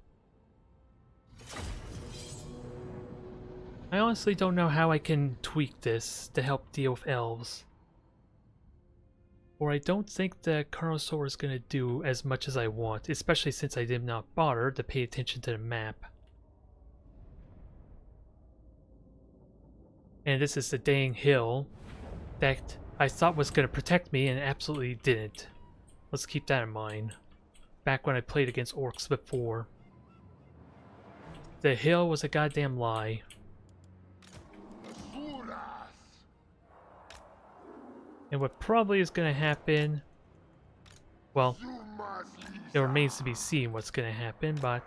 I honestly don't know how I can tweak this to help deal with elves. Or I don't think the Carnosaur is going to do as much as I want, especially since I did not bother to pay attention to the map. And this is the dang hill that I thought was going to protect me and absolutely didn't. Let's keep that in mind. Back when I played against orcs before. The hill was a goddamn lie. And what probably is going to happen... Well, it remains to be seen what's going to happen, but...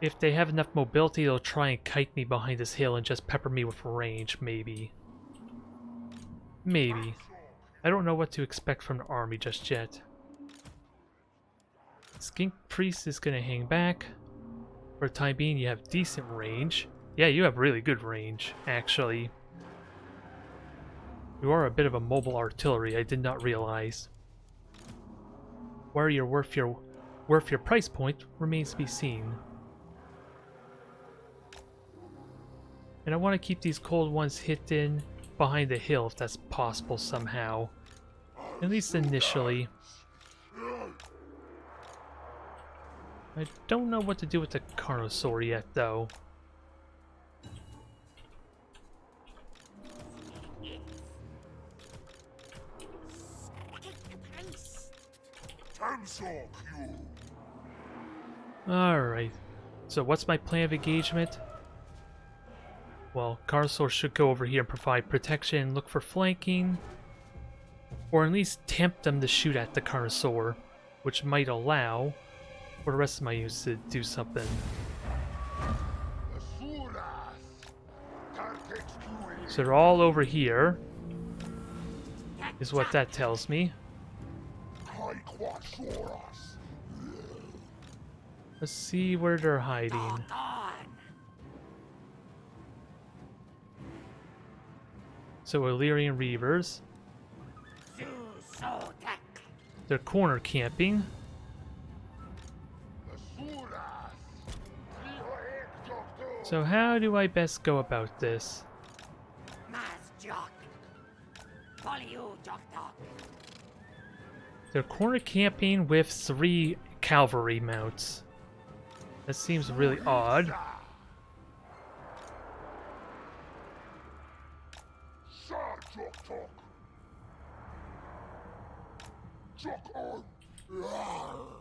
If they have enough mobility, they'll try and kite me behind this hill and just pepper me with range, maybe. Maybe. I don't know what to expect from the army just yet. Skink Priest is gonna hang back. For the time being, you have decent range. Yeah, you have really good range, actually. You are a bit of a mobile artillery, I did not realize. Where you're worth your price point remains to be seen. And I want to keep these cold ones hidden behind the hill if that's possible somehow. At least initially. I don't know what to do with the Carnosaur yet, though. Alright. So what's my plan of engagement? Well, Carnosaur should go over here and provide protection, look for flanking, or at least tempt them to shoot at the Carnosaur, which might allow for the rest of my units to do something. So they're all over here, is what that tells me. Let's see where they're hiding. So Illyrian Reavers. They're corner camping. So how do I best go about this? They're corner camping with 3 cavalry mounts. That seems really odd.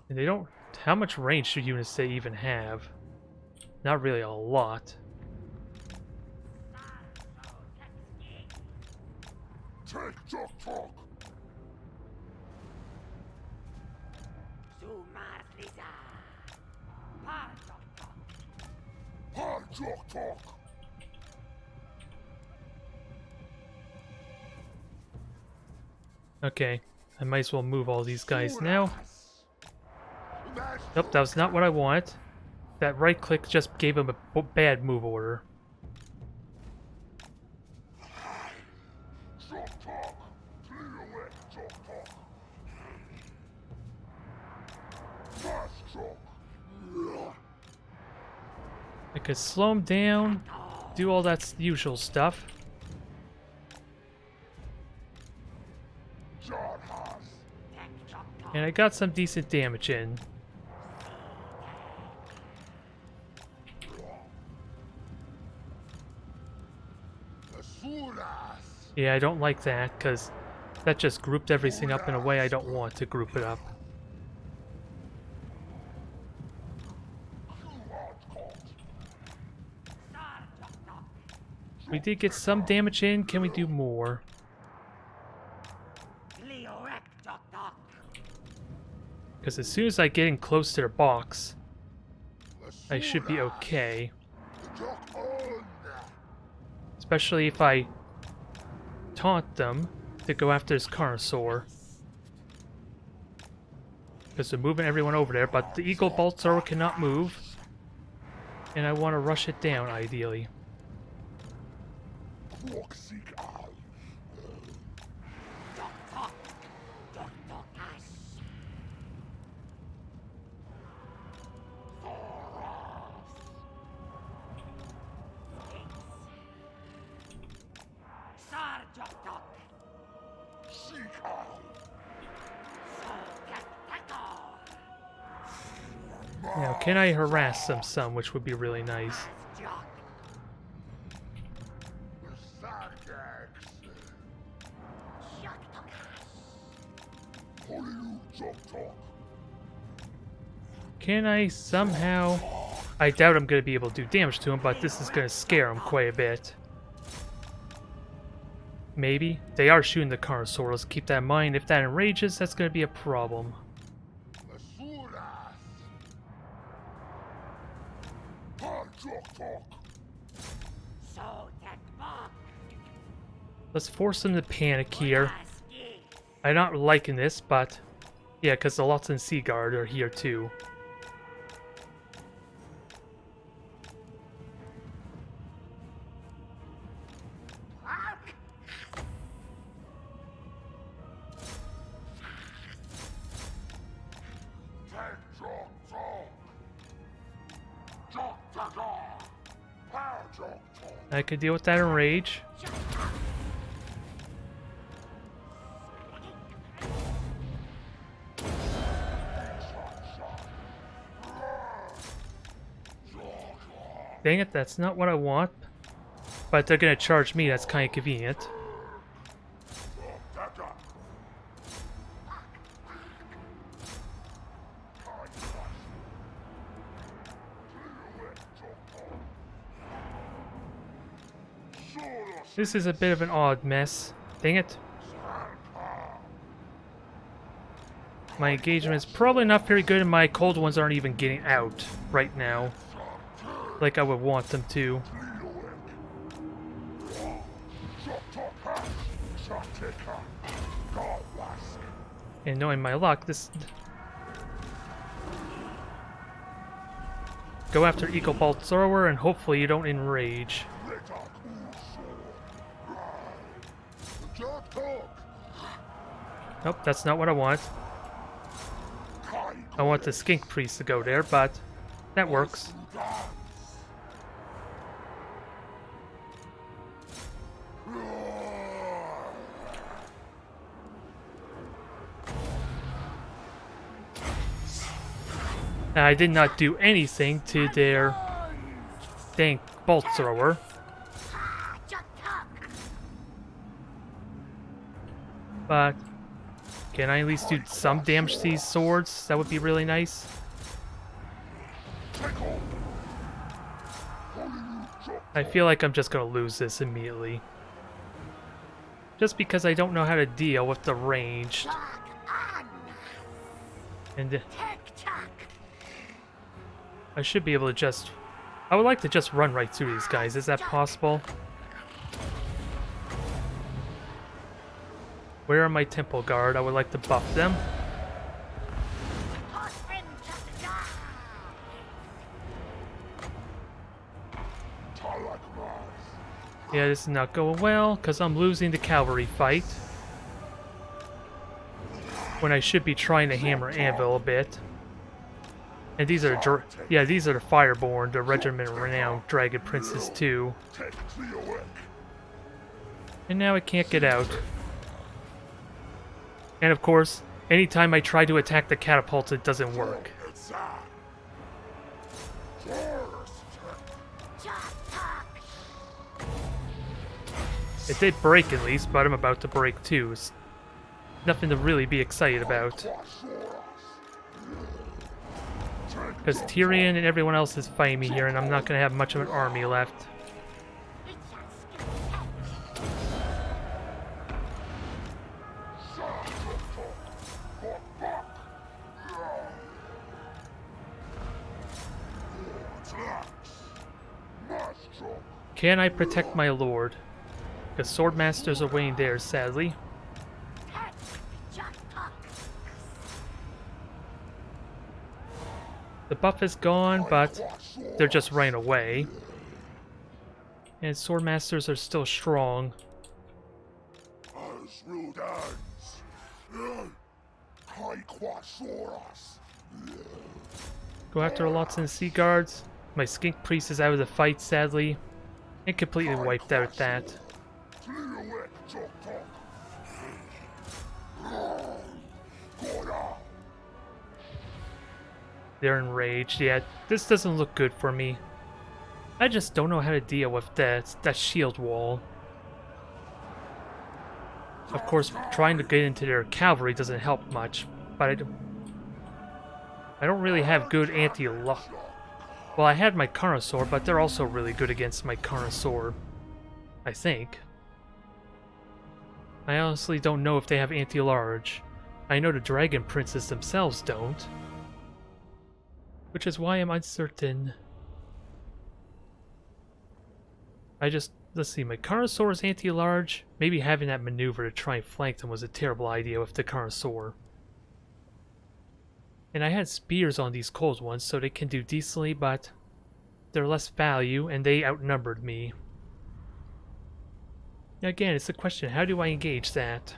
And they don't... How much range do units they even have? Not really a lot. Okay, I might as well move all these guys now. Nope, that was not what I want. That right click just gave him a bad move order. I could slow him down, do all that usual stuff. And I got some decent damage in. Yeah, I don't like that, because that just grouped everything up in a way I don't want to group it up. We did get some damage in. Can we do more? Because as soon as I get in close to their box, I should be okay. Especially if I taunt them to go after this Carnosaur. Because they're moving everyone over there, but the Eagle Bolt Thrower cannot move. And I want to rush it down, ideally. Now, can I harass them some, which would be really nice. Can I somehow... I doubt I'm going to be able to do damage to him, but this is going to scare him quite a bit. Maybe. They are shooting the Carnosaur. Let's keep that in mind. If that enrages, that's going to be a problem. Let's force them to panic here. I'm not liking this, but yeah, because the Lots and Seaguard are here too. I could deal with that in rage. Dang it, that's not what I want. But they're gonna charge me, that's kind of convenient. This is a bit of an odd mess. Dang it. My engagement's probably not very good and my cold ones aren't even getting out right now. Like I would want them to. And knowing my luck, this... Go after Eagle Bolt Thrower and hopefully you don't enrage. Nope, that's not what I want. I want the Skink Priest to go there, but that works. I did not do anything to their dang bolt thrower. But can I at least do some damage to these swords? That would be really nice. I feel like I'm just gonna lose this immediately. Just because I don't know how to deal with the ranged. And I should be able to just... I would like to just run right through these guys. Is that possible? Where are my Temple Guard? I would like to buff them. Yeah, this is not going well, because I'm losing the cavalry fight. When I should be trying to hammer anvil a bit. And these are, yeah, these are the Fireborn, the Regiment Renowned Dragon Princes too. And now I can't get out. And of course, anytime I try to attack the catapults, it doesn't work. It did break at least, but I'm about to break too. It's nothing to really be excited about. Because Tyrion and everyone else is fighting me here, and I'm not going to have much of an army left. Can I protect my lord? Because Swordmasters are waiting there, sadly. The buff is gone, but they're just running away. And Swordmasters are still strong. Go after Lots and Sea Guards. My Skink Priest is out of the fight, sadly. And completely wiped out at that. They're enraged. Yeah, this doesn't look good for me. I just don't know how to deal with that shield wall. Of course, trying to get into their cavalry doesn't help much, but I don't really have good anti-luck. Well, I had my Carnosaur, but they're also really good against my Carnosaur, I think. I honestly don't know if they have anti-large. I know the Dragon Princes themselves don't. Which is why I'm uncertain. I just let's see, my Carnosaur is anti-large. Maybe having that maneuver to try and flank them was a terrible idea with the Carnosaur. And I had spears on these cold ones, so they can do decently, but they're less value, and they outnumbered me. Again, it's the question, how do I engage that?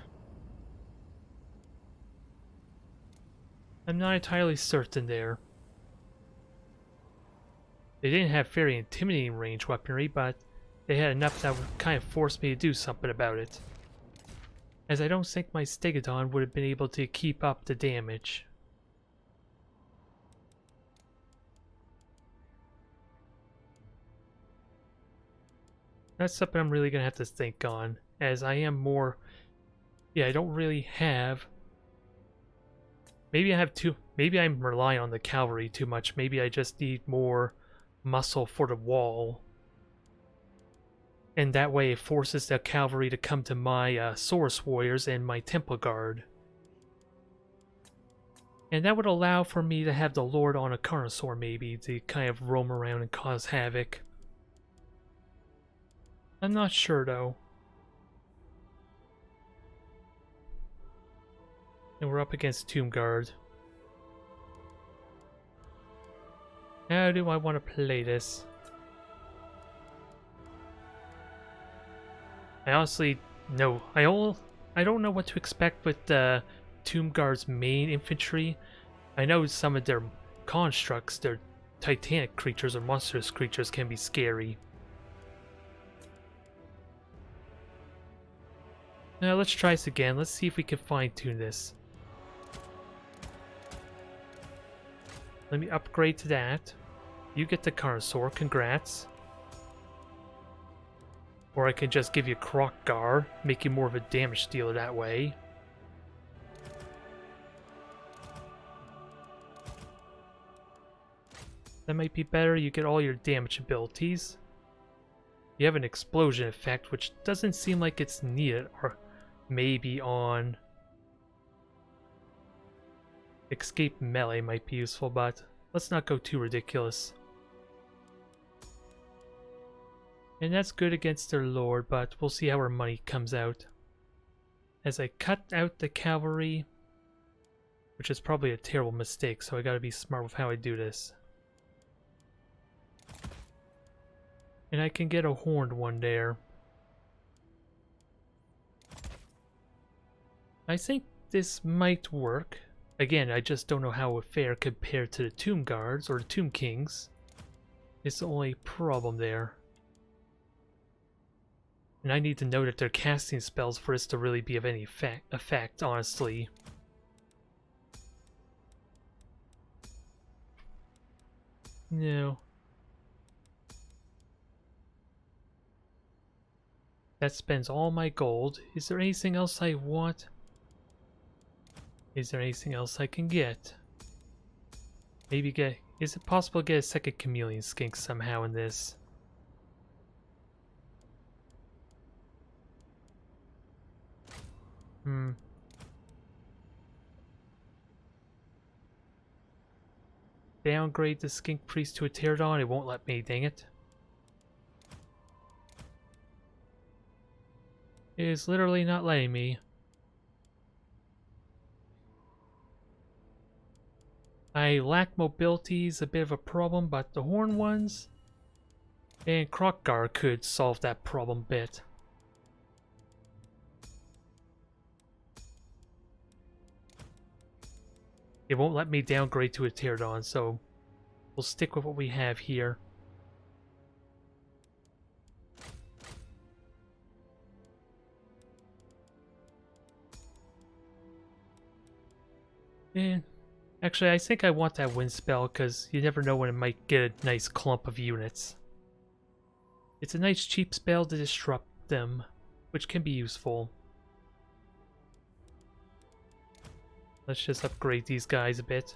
I'm not entirely certain there. They didn't have very intimidating range weaponry, but they had enough that would kind of force me to do something about it. As I don't think my Stegodon would have been able to keep up the damage. That's something I'm really going to have to think on, as I am more... Yeah, I don't really have... Maybe I have too... Maybe I'm relying on the cavalry too much. Maybe I just need more muscle for the wall. And that way it forces the cavalry to come to my Saurus warriors and my Temple Guard. And that would allow for me to have the Lord on a Carnosaur maybe, to kind of roam around and cause havoc. I'm not sure though. And we're up against Tomb Guard. How do I want to play this? I honestly no. I don't know what to expect with the Tomb Guard's main infantry. I know some of their constructs, their titanic creatures or monstrous creatures, can be scary. Now let's try this again. Let's see if we can fine-tune this. Let me upgrade to that. You get the Carnosaur, congrats. Or I can just give you Krokgar, make you more of a damage dealer that way. That might be better, you get all your damage abilities. You have an explosion effect, which doesn't seem like it's needed, or maybe on... Escape melee might be useful, but let's not go too ridiculous. And that's good against their lord, but we'll see how our money comes out. As I cut out the cavalry, which is probably a terrible mistake, so I gotta be smart with how I do this. And I can get a horned one there. I think this might work. Again, I just don't know how it would fare compared to the Tomb Guards or the Tomb Kings. It's the only problem there. And I need to know that they're casting spells for this to really be of any effect, honestly. No. That spends all my gold. Is there anything else I want? Is there anything else I can get? Maybe get... Is it possible to get a second chameleon skink somehow in this? Downgrade the skink priest to a pterodon. It won't let me, dang it. It is literally not letting me. I lack mobility is a bit of a problem, but the horn ones and Krokgar could solve that problem a bit. It won't let me downgrade to a pterodon, so we'll stick with what we have here. And actually, I think I want that wind spell because you never know when it might get a nice clump of units. It's a nice cheap spell to disrupt them, which can be useful. Let's just upgrade these guys a bit.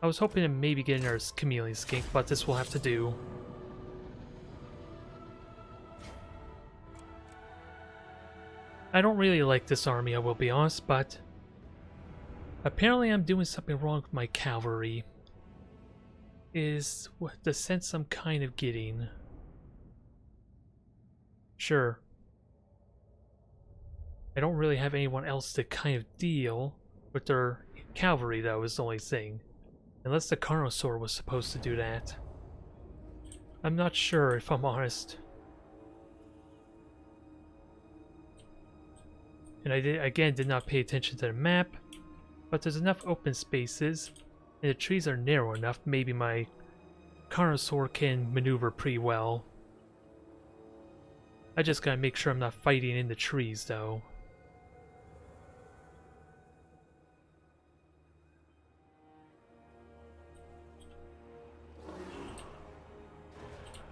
I was hoping to maybe get another chameleon skink, but this will have to do. I don't really like this army, I will be honest, but apparently I'm doing something wrong with my cavalry. Is what the sense I'm kind of getting. Sure. I don't really have anyone else to kind of deal with their cavalry, though, is the only thing. Unless the Carnosaur was supposed to do that. I'm not sure, if I'm honest. And I did not pay attention to the map, but there's enough open spaces, and the trees are narrow enough, maybe my Carnosaur can maneuver pretty well. I just gotta make sure I'm not fighting in the trees, though.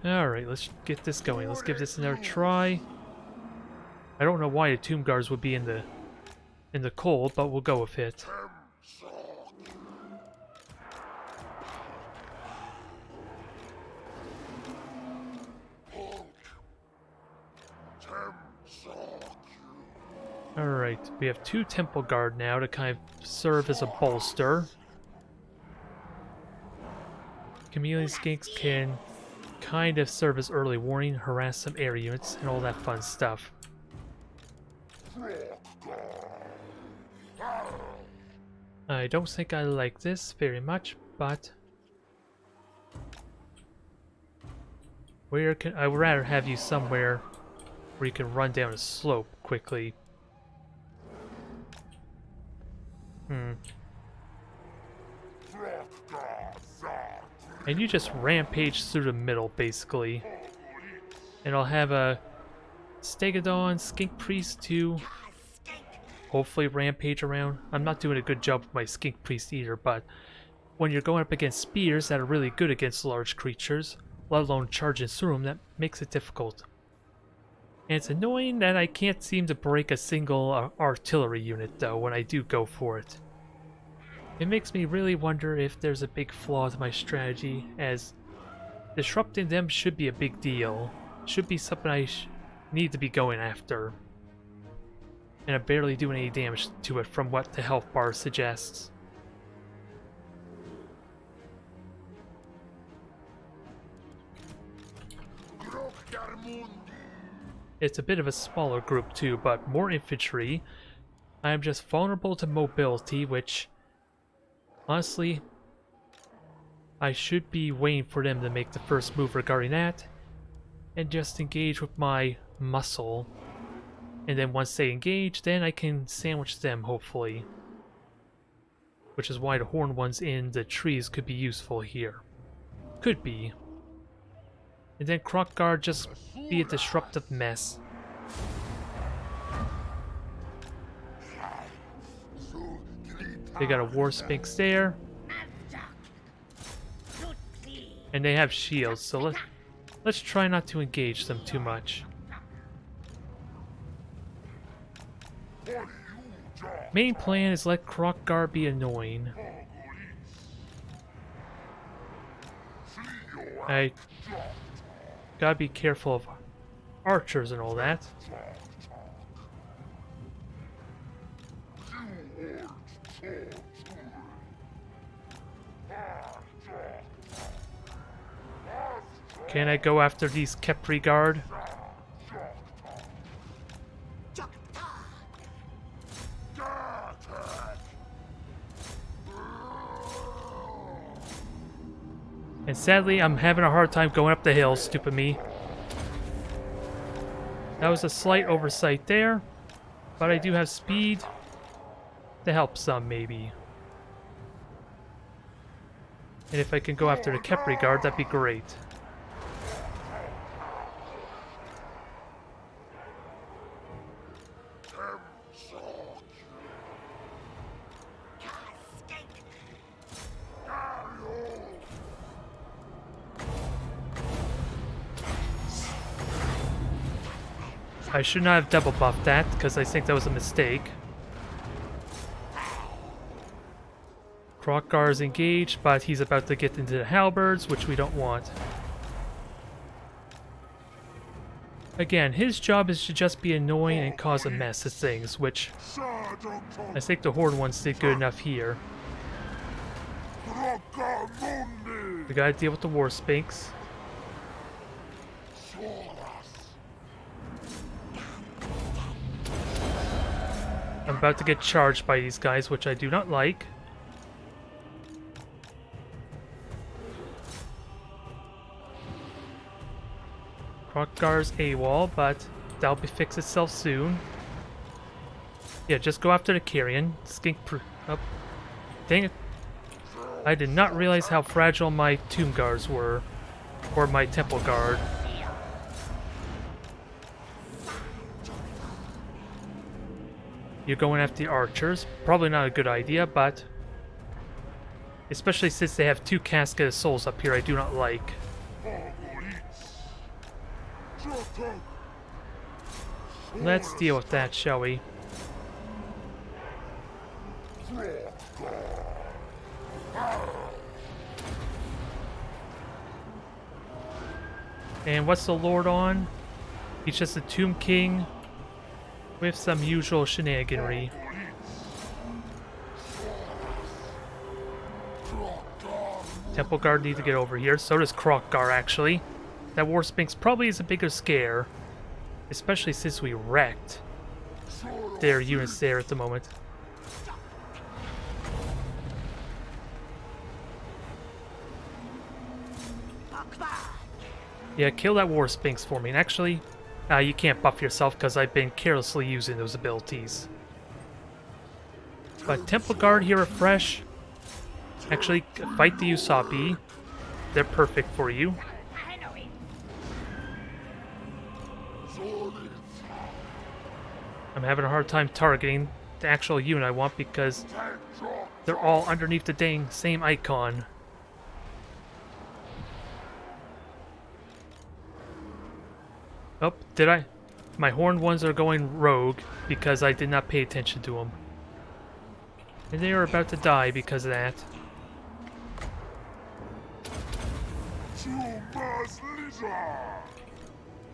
Alright, let's get this going. Let's give this another try. I don't know why the Tomb Guards would be in the cold, but we'll go with it. Alright, we have 2 Temple Guard now to kind of serve as a bolster. Chameleon Skinks can kind of serve as early warning, harass some air units, and all that fun stuff. I don't think I like this very much, but where can I would rather have you somewhere where you can run down a slope quickly. And you just rampage through the middle, basically. And I'll have a Stegodon, Skink Priest to hopefully rampage around. I'm not doing a good job with my Skink Priest either, but when you're going up against spears that are really good against large creatures, let alone charging through them, that makes it difficult. And it's annoying that I can't seem to break a single artillery unit, though, when I do go for it. It makes me really wonder if there's a big flaw to my strategy, as disrupting them should be a big deal. Should be something I need to be going after. And I'm barely doing any damage to it from what the health bar suggests. It's a bit of a smaller group too, but more infantry. I am just vulnerable to mobility, which honestly, I should be waiting for them to make the first move regarding that, and just engage with my muscle. And then once they engage, then I can sandwich them, hopefully. Which is why the horned ones in the trees could be useful here. Could be. And then Croc Guard just be a disruptive mess. They got a War Sphinx there. And they have shields, so let's try not to engage them too much. Main plan is let Croc Guard be annoying. I gotta be careful of archers and all that. Can I go after these Kepri Guard? And sadly, I'm having a hard time going up the hill, stupid me. That was a slight oversight there, but I do have speed to help some, maybe. And if I can go after the Kepri Guard, that'd be great. I should not have double buffed that, because I think that was a mistake. Croc is engaged, but he's about to get into the halberds, which we don't want. Again, his job is to just be annoying and cause a mess of things, which I think the Horde ones did good enough here. We gotta deal with the War Sphinx. I'm about to get charged by these guys, which I do not like. Kroq-Gar's AWOL, but that'll fix itself soon. Yeah, just go after the Carrion. Oh, dang it. I did not realize how fragile my Tomb Guards were. Or my Temple Guard. You're going after the archers. Probably not a good idea, but... especially since they have 2 Casket of Souls up here I do not like. Let's deal with that, shall we? And what's the Lord on? He's just a Tomb King with some usual shenaniganry. Temple Guard need to get over here. So does Kroq-Gar, actually. That War Sphinx probably is a bigger scare. Especially since we wrecked their units there at the moment. Yeah, kill that War Sphinx for me. And actually, you can't buff yourself because I've been carelessly using those abilities. But Temple Guard here are fresh. Actually, fight the Usopp. They're perfect for you. I'm having a hard time targeting the actual unit I want because they're all underneath the dang same icon. Oh, did I? My horned ones are going rogue because I did not pay attention to them. And they are about to die because of that.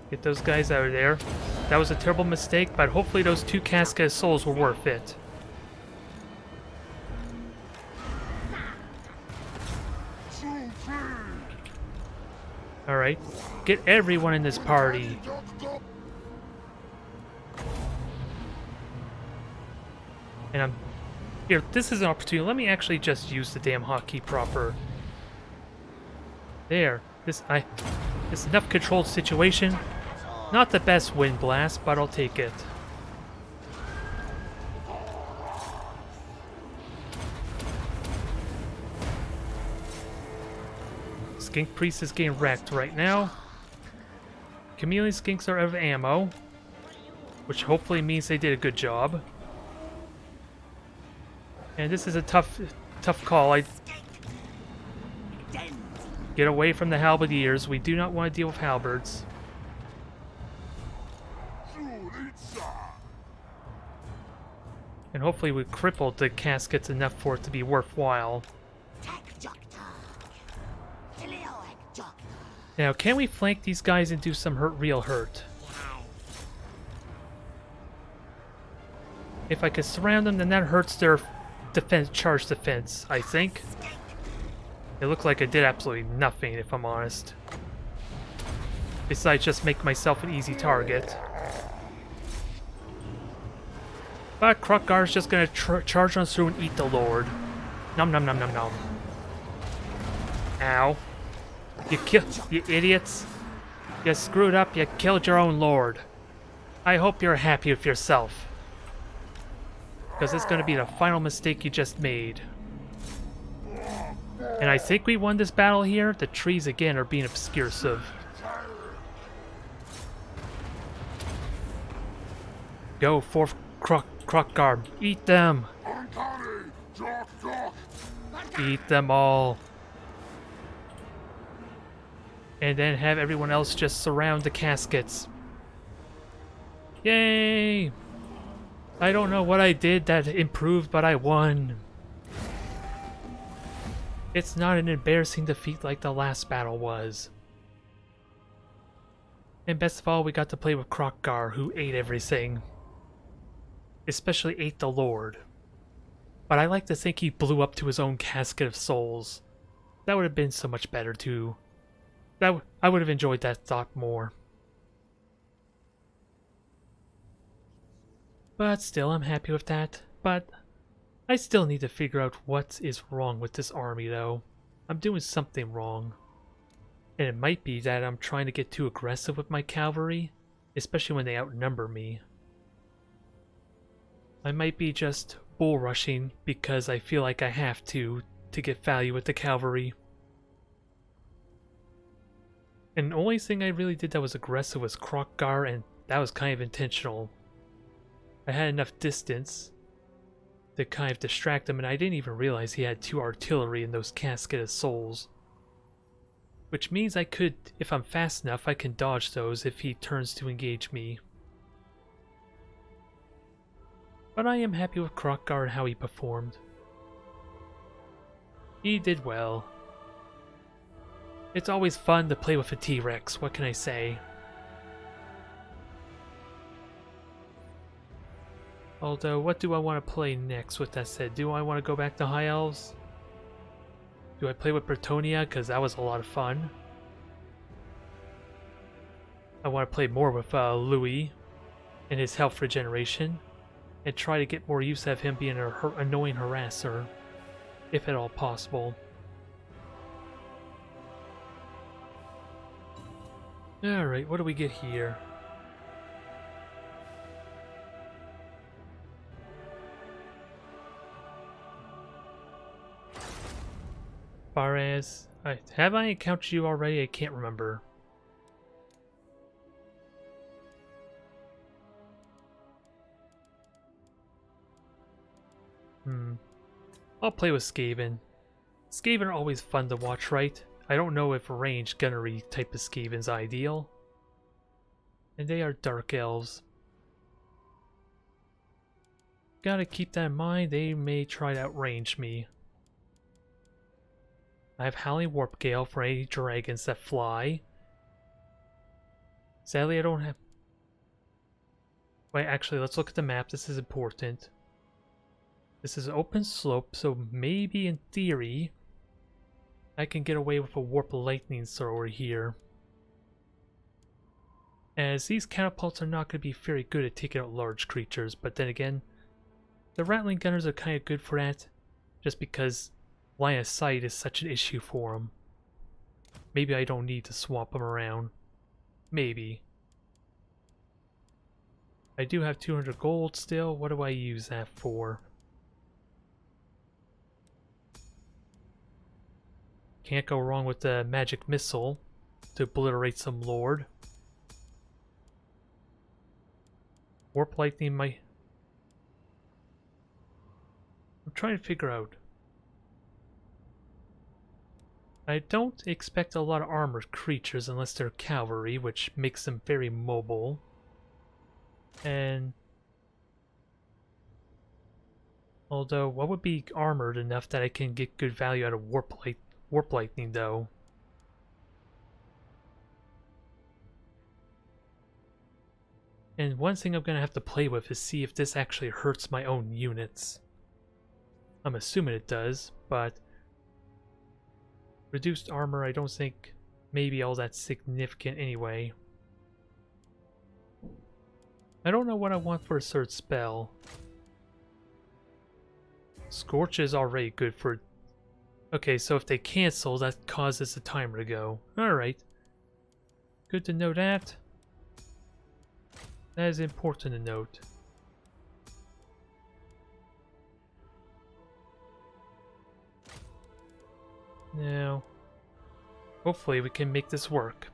Get those guys out of there. That was a terrible mistake, but hopefully those 2 Casket of Souls were worth it. Alright, get everyone in this party. And I'm... here, this is an opportunity. Let me actually just use the damn hotkey proper. There. This enough controlled situation. Not the best wind blast, but I'll take it. Skink Priest is getting wrecked right now. Chameleon Skinks are out of ammo, which hopefully means they did a good job. And this is a tough call. Get away from the halberdiers. We do not want to deal with halberds. And hopefully we crippled the caskets enough for it to be worthwhile. Now, can we flank these guys and do some real hurt? If I could surround them, then that hurts their charge defense, I think. It looked like I did absolutely nothing, if I'm honest. Besides just make myself an easy target. But Kroq-Gar's just gonna charge on through and eat the Lord. Nom nom nom nom nom. Ow. You idiots. You screwed up, you killed your own Lord. I hope you're happy with yourself. Because it's gonna be the final mistake you just made. And I think we won this battle here. The trees again are being obscursive. Go, fourth Kroq-Gar. Eat them! Eat them all. And then have everyone else just surround the caskets. Yay! I don't know what I did that improved, but I won. It's not an embarrassing defeat like the last battle was. And best of all, we got to play with Kroq-Gar, who ate everything. Especially ate the Lord. But I like to think he blew up to his own Casket of Souls. That would have been so much better too. I would have enjoyed that thought more. But still, I'm happy with that. But I still need to figure out what is wrong with this army, though. I'm doing something wrong. And it might be that I'm trying to get too aggressive with my cavalry, especially when they outnumber me. I might be just bull rushing because I feel like I have to get value with the cavalry. And the only thing I really did that was aggressive was Kroq-Gar, and that was kind of intentional. I had enough distance to kind of distract him, and I didn't even realize he had 2 artillery in those Casket of Souls. Which means I could, if I'm fast enough, I can dodge those if he turns to engage me. But I am happy with Kroq-Gar and how he performed. He did well. It's always fun to play with a T-Rex, what can I say? Although, what do I want to play next with that said? Do I want to go back to High Elves? Do I play with Bretonnia? Because that was a lot of fun. I want to play more with Louis and his health regeneration. And try to get more use out of him being an annoying harasser, if at all possible. Alright, what do we get here? Faraz, have I encountered you already? I can't remember. I'll play with Skaven. Skaven are always fun to watch, right? I don't know if ranged gunnery type of Skaven's ideal. And they are Dark Elves. Gotta keep that in mind, they may try to outrange me. I have Howling Warp Gale for any dragons that fly. Sadly, I don't have... Wait, actually, let's look at the map. This is important. This is an open slope, so maybe in theory, I can get away with a Warp Lightning Thrower here. As these catapults are not going to be very good at taking out large creatures, but then again, the Rattling Gunners are kind of good for that, just because line of sight is such an issue for them. Maybe I don't need to swap them around. Maybe. I do have 200 gold still. What do I use that for? Can't go wrong with the magic missile to obliterate some lord. Warp lightning might... I'm trying to figure out. I don't expect a lot of armored creatures unless they're cavalry, which makes them very mobile. And... although, what would be armored enough that I can get good value out of Warp Lightning, though? And one thing I'm going to have to play with is see if this actually hurts my own units. I'm assuming it does, but... reduced armor I don't think maybe all that significant anyway. I don't know what I want for a third spell. Scorch is already good for... okay, so if they cancel, that causes the timer to go. Alright. Good to know that. That is important to note. Now, hopefully we can make this work.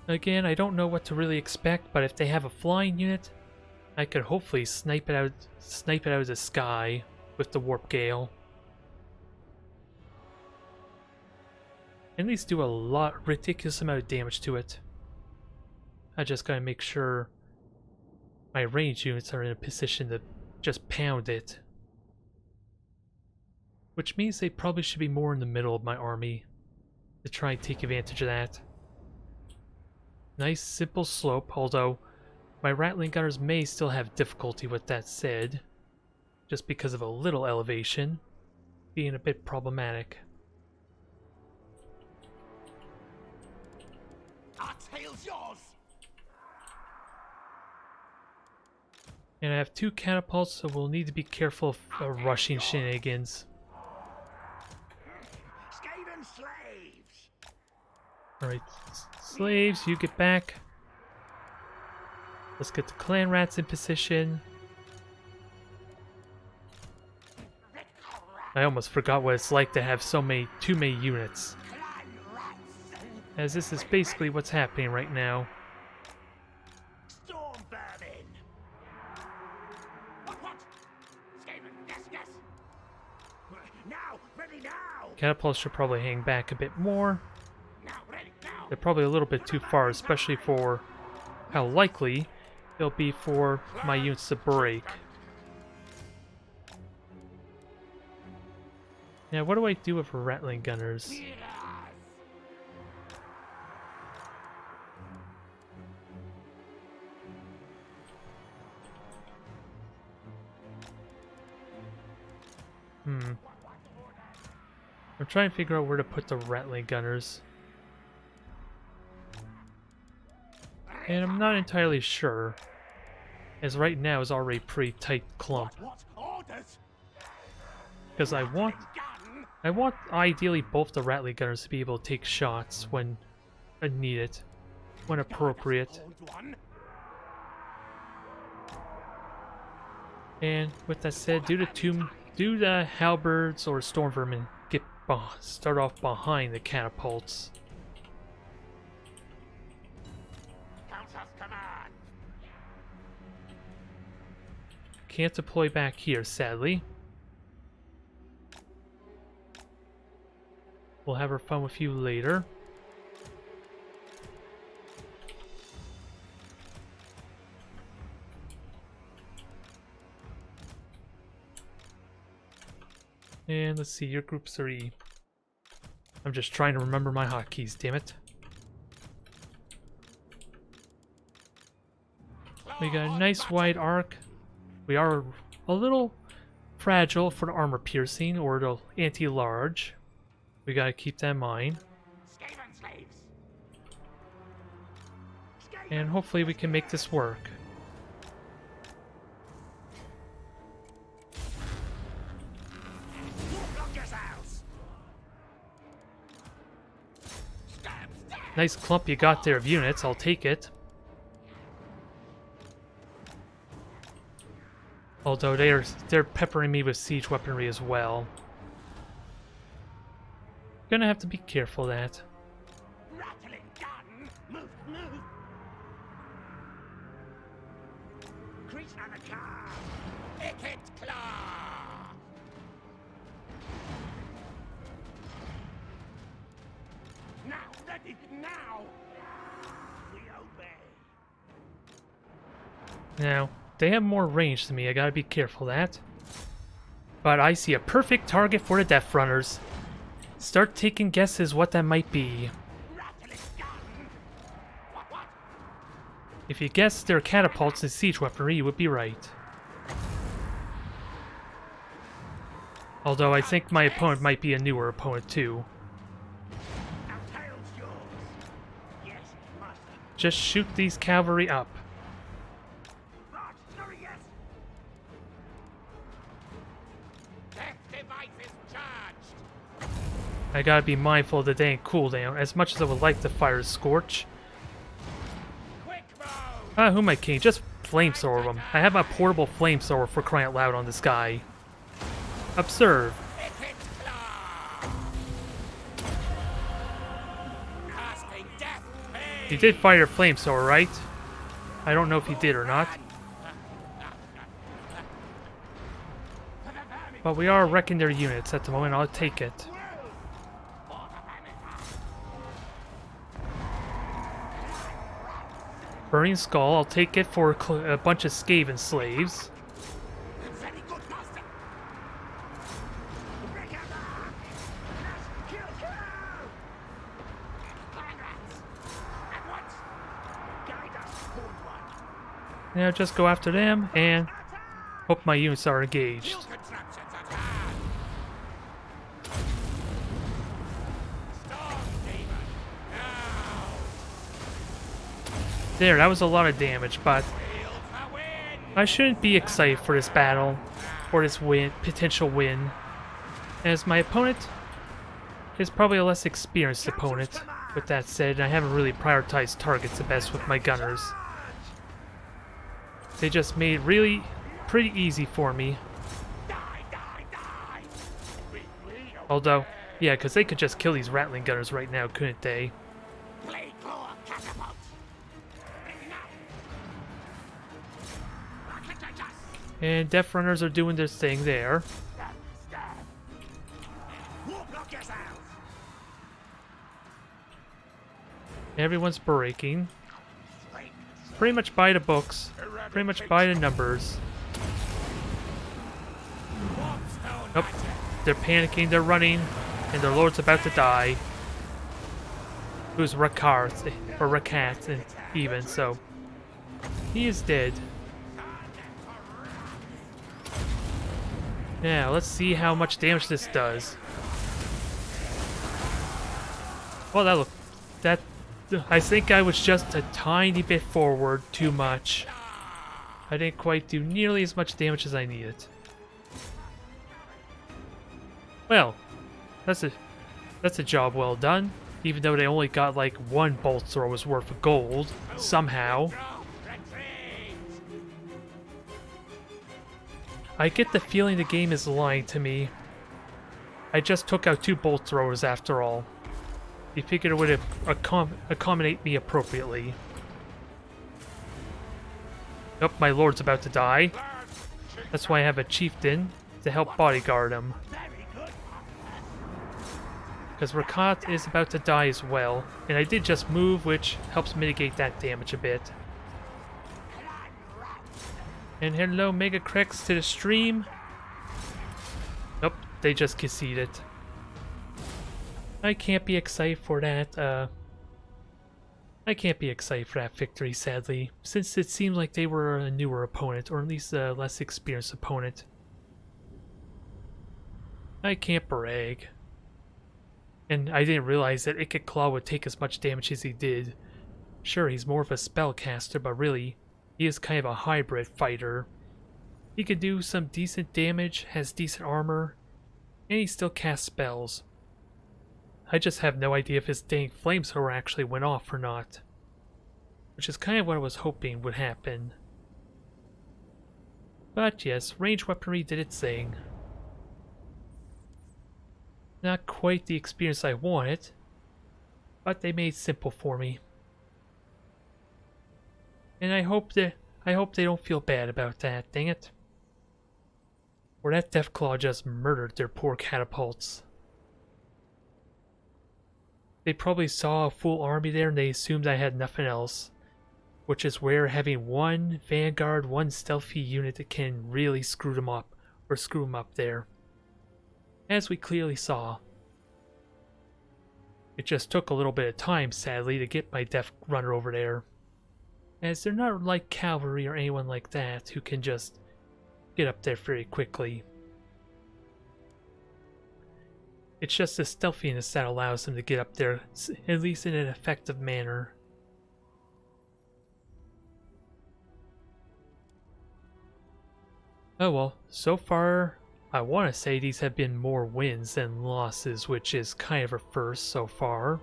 Again, I don't know what to really expect, but if they have a flying unit, I could hopefully snipe it out of the sky with the Warp Gale. At least do a ridiculous amount of damage to it. I just gotta make sure my range units are in a position to just pound it. Which means they probably should be more in the middle of my army to try and take advantage of that. Nice simple slope, although my Rattling Gunners may still have difficulty with that said. just because of a little elevation being a bit problematic. Our tail's yours. And I have 2 catapults, so we'll need to be careful of rushing shenanigans. Skaven slaves. Alright, slaves, you get back. Let's get the clan rats in position. I almost forgot what it's like to have too many units. As this is basically what's happening right now. Storm vermin. What? Skaven, yes. Now, ready now. Catapults should probably hang back a bit more. Now, ready now. They're probably a little bit too far, especially for how likely it'll be for my units to break. Now, what do I do with rattling gunners? I'm trying to figure out where to put the rattling gunners. And I'm not entirely sure, as right now is already a pretty tight clump. What orders? Because I want ideally both the rattling gunners to be able to take shots when needed, when appropriate. And with that said, do the halberds or storm vermin start off behind the catapults. Can't deploy back here, sadly. We'll have our fun with you later. And let's see, your group 3. I'm just trying to remember my hotkeys, damn it. We got a nice wide arc. We are a little fragile for the armor piercing or the anti-large. We gotta keep that in mind. And hopefully we can make this work. Nice clump you got there of units, I'll take it. Although they're peppering me with siege weaponry as well. Gonna have to be careful of that. Rattling gun. Move. Crease on the car. Wicked claw. Now, ready now. We obey. Now, they have more range than me, I gotta be careful of that. But I see a perfect target for the Death Runners. Start taking guesses what that might be. If you guessed their catapults and siege weaponry, you would be right. Although I think my opponent might be a newer opponent too. Just shoot these cavalry up. I gotta be mindful of the dang cooldown, as much as I would like to fire a Scorch. Who am I kidding? Just flamethrower them. I have a portable flamethrower for crying out loud on this guy. Observe. He did fire a flamethrower, right? I don't know if he did or not. But we are wrecking their units at the moment, I'll take it. Burning Skull, I'll take it for a bunch of Skaven slaves. Now just go after them and Hope my units are engaged. New contraptions at hand. Storm demon. Now. There, that was a lot of damage, but Wheel for win. I shouldn't be excited for this battle, or this potential win, as my opponent is probably a less experienced opponent. With that said, I haven't really prioritized targets the best with my gunners. They just made it really pretty easy for me. Die, die, die. Although, yeah, because they could just kill these Rattling gunners right now, couldn't they? Play core catapult. And Death Runners are doing their thing there. Block yourselves. Everyone's breaking. Pretty much by the books. Pretty much by the numbers. Nope. They're panicking, they're running, and their lord's about to die. Who's Rakarth, or Rakat, and even, so he is dead. Now, let's see how much damage this does. Well, I think I was just a tiny bit forward too much. I didn't quite do nearly as much damage as I needed. Well, that's a job well done. Even though they only got like one bolt thrower's worth of gold, somehow. I get the feeling the game is lying to me. I just took out 2 bolt throwers after all. You figured it would accommodate me appropriately. Nope, my lord's about to die. That's why I have a chieftain to help bodyguard him. Because Rakat is about to die as well, and I did just move, which helps mitigate that damage a bit. And hello, Mega Crex to the stream. Nope, they just conceded. I can't be excited for that, I can't be excited for that victory, sadly, since it seemed like they were a newer opponent, or at least a less experienced opponent. I can't brag. And I didn't realize that Ikit Claw would take as much damage as he did. Sure, he's more of a spellcaster, but really, he is kind of a hybrid fighter. He can do some decent damage, has decent armor, and he still casts spells. I just have no idea if his dang flamethrower actually went off or not. Which is kind of what I was hoping would happen. But yes, range weaponry did its thing. Not quite the experience I wanted, but they made it simple for me. And I hope they don't feel bad about that, dang it. Or that Deathclaw just murdered their poor catapults. They probably saw a full army there and they assumed I had nothing else. Which is where having one vanguard, one stealthy unit can really screw them up, or screw them up there. As we clearly saw. It just took a little bit of time, sadly, to get my Death Runner over there. As they're not like cavalry or anyone like that who can just get up there very quickly. It's just the stealthiness that allows them to get up there, at least in an effective manner. Oh well, so far I want to say these have been more wins than losses, which is kind of a first so far.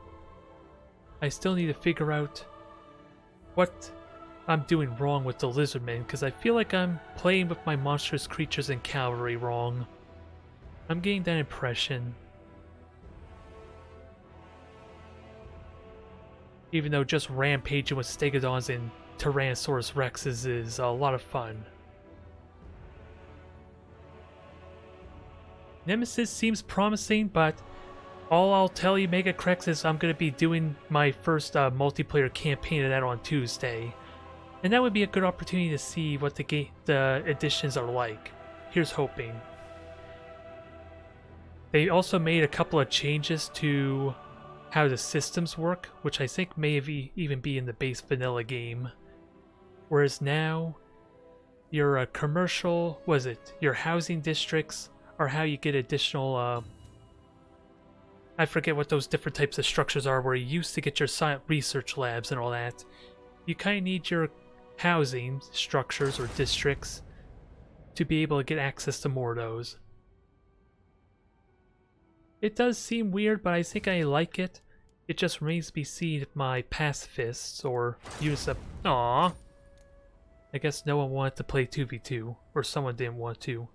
I still need to figure out what I'm doing wrong with the Lizardmen, because I feel like I'm playing with my monstrous creatures and cavalry wrong. I'm getting that impression. Even though just rampaging with Stegodons and Tyrannosaurus Rexes is a lot of fun. Nemesis seems promising, but all I'll tell you, Mega Crex, is I'm going to be doing my first multiplayer campaign of that on Tuesday. And that would be a good opportunity to see what the additions are like. Here's hoping. They also made a couple of changes to how the systems work, which I think may have even be in the base vanilla game. Whereas now, your commercial, was it your housing districts, are how you get additional I forget what those different types of structures are where you used to get your science research labs and all that. You kind of need your housing structures or districts to be able to get access to more of those. It does seem weird, but I think I like it. It just remains to be seen if my pacifists or units of... Aww. I guess no one wanted to play 2v2, or someone didn't want to.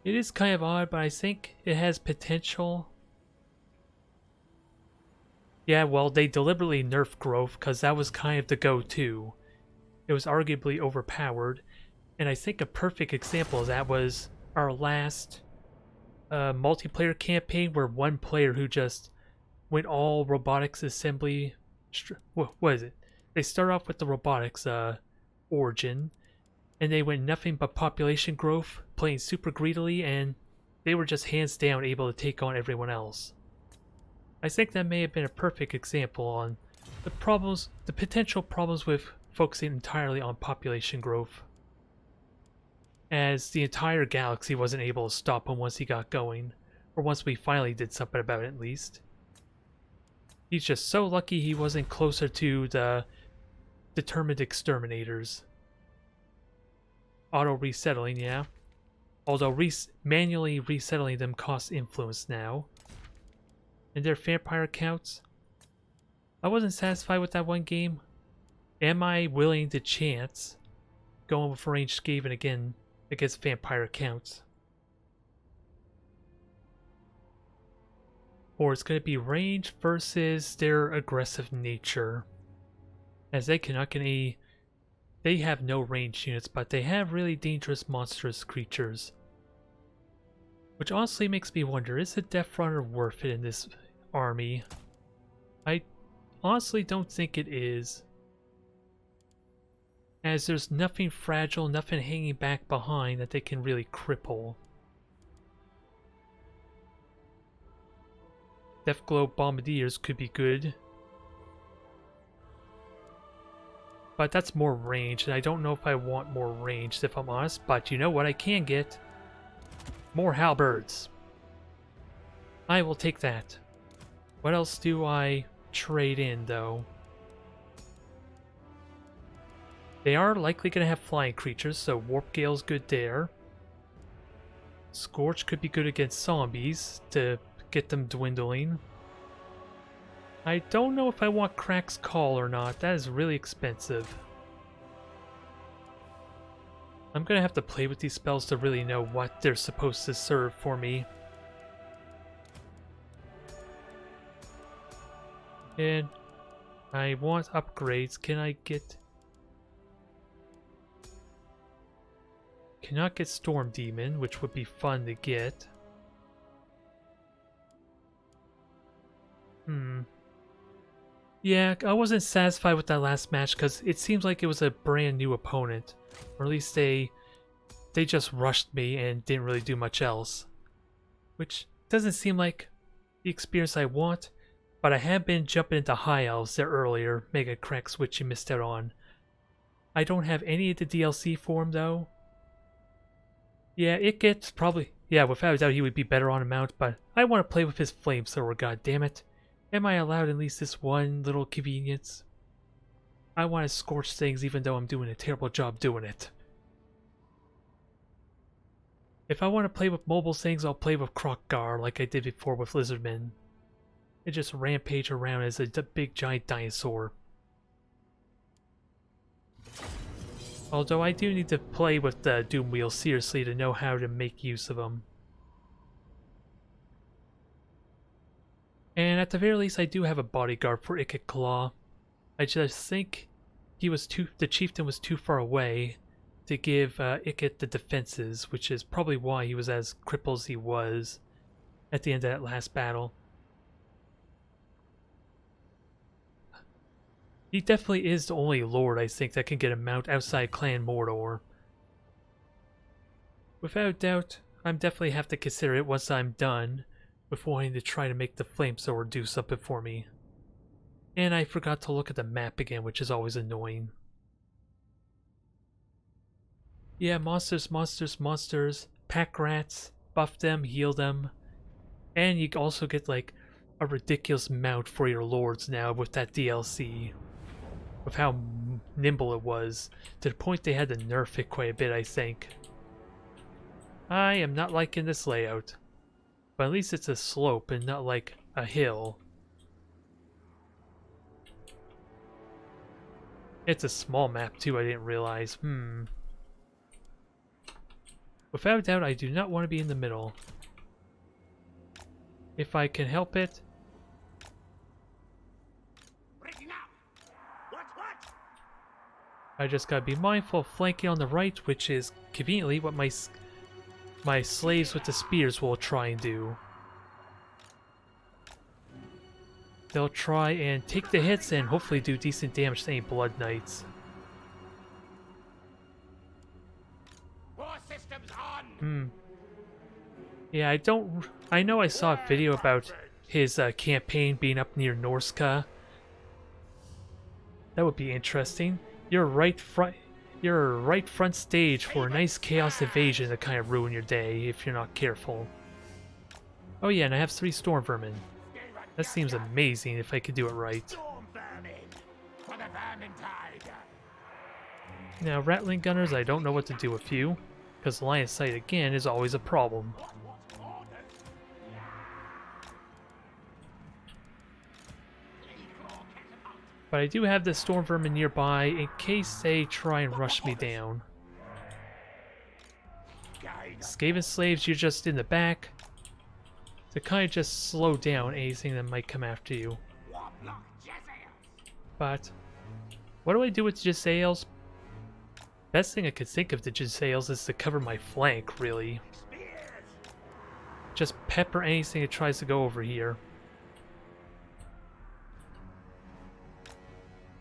It is kind of odd, but I think it has potential. Yeah, well, they deliberately nerfed growth because that was kind of the go-to. It was arguably overpowered, and I think a perfect example of that was our last multiplayer campaign where one player who just went all robotics assembly... What is it? They start off with the robotics origin, and they went nothing but population growth, playing super greedily, and they were just hands down able to take on everyone else. I think that may have been a perfect example on the problems, the potential problems with focusing entirely on population growth, as the entire galaxy wasn't able to stop him once he got going, or once we finally did something about it at least. He's just so lucky he wasn't closer to the determined exterminators. Auto resettling, yeah. Although manually resettling them costs influence now. And their vampire counts. I wasn't satisfied with that one game. Am I willing to chance going with ranged Skaven again against vampire counts? Or it's going to be range versus their aggressive nature. As they cannot get any... They have no ranged units, but they have really dangerous monstrous creatures. Which honestly makes me wonder, is the Death Runner worth it in this army? I honestly don't think it is. As there's nothing fragile, nothing hanging back behind that they can really cripple. Deathglow Bombardiers could be good. But that's more range, and I don't know if I want more range, if I'm honest. But you know what I can get? More halberds. I will take that. What else do I trade in, though? They are likely going to have flying creatures, so Warp Gale's good there. Scorch could be good against zombies to get them dwindling. I don't know if I want Crack's Call or not. That is really expensive. I'm gonna have to play with these spells to really know what they're supposed to serve for me. And I want upgrades. Can I get... Cannot get Storm Demon, which would be fun to get. Yeah, I wasn't satisfied with that last match because it seems like it was a brand new opponent. Or at least they just rushed me and didn't really do much else. Which doesn't seem like the experience I want, but I have been jumping into High Elves there earlier, Mega Cracks, which you missed out on. I don't have any of the DLC for him though. Yeah, it gets probably... Yeah, without a doubt he would be better on a mount, but I want to play with his Flamethrower, goddammit. Am I allowed at least this one little convenience? I want to scorch things even though I'm doing a terrible job doing it. If I want to play with mobile things, I'll play with Krokgar like I did before with Lizardmen. And just rampage around as a big giant dinosaur. Although I do need to play with the Doom Wheel seriously to know how to make use of them. And at the very least, I do have a bodyguard for Ikit Claw. I just think the chieftain was too far away to give Ikit the defenses, which is probably why he was as crippled as he was at the end of that last battle. He definitely is the only lord, I think, that can get a mount outside Clan Mordor. Without doubt, I'm definitely have to consider it once I'm done, before wanting to try to make the Flamethrower do something for me. And I forgot to look at the map again, which is always annoying. Yeah, monsters, monsters, monsters. Pack rats. Buff them, heal them. And you also get like a ridiculous mount for your lords now with that DLC. With how nimble it was. To the point they had to nerf it quite a bit, I think. I am not liking this layout. But at least it's a slope and not like a hill. It's a small map too, I didn't realize. Without a doubt, I do not want to be in the middle. If I can help it. I just gotta be mindful of flanking on the right, which is conveniently what my slaves with the spears will try and do. They'll try and take the hits and hopefully do decent damage to any Blood Knights. Yeah, I know I saw a video about his campaign being up near Norska. That would be interesting. You're right front stage for a nice chaos invasion to kind of ruin your day if you're not careful. Oh yeah, and I have 3 storm vermin. That seems amazing if I could do it right. Now, Rattling Gunners, I don't know what to do with you, because line of sight again is always a problem. But I do have the storm vermin nearby in case they try and rush me down. Skaven slaves, you're just in the back to kind of just slow down anything that might come after you. But what do I do with Gisales? Best thing I could think of to Gisales is to cover my flank, really. Just pepper anything that tries to go over here.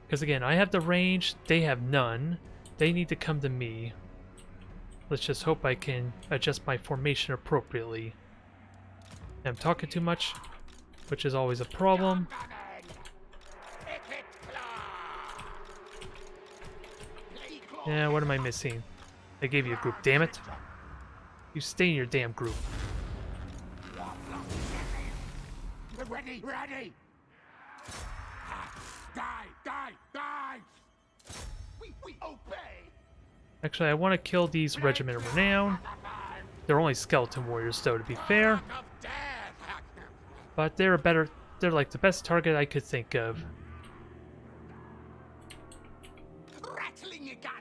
Because again, I have the range, they have none. They need to come to me. Let's just hope I can adjust my formation appropriately. I'm talking too much, which is always a problem. Yeah, what am I missing? I gave you a group, damn it. You stay in your damn group. Ready, ready! Die, die, die! We obey! Actually, I want to kill these Regiment of Renown. They're only skeleton warriors, though, to be fair. But they're like the best target I could think of. Rattling your gun!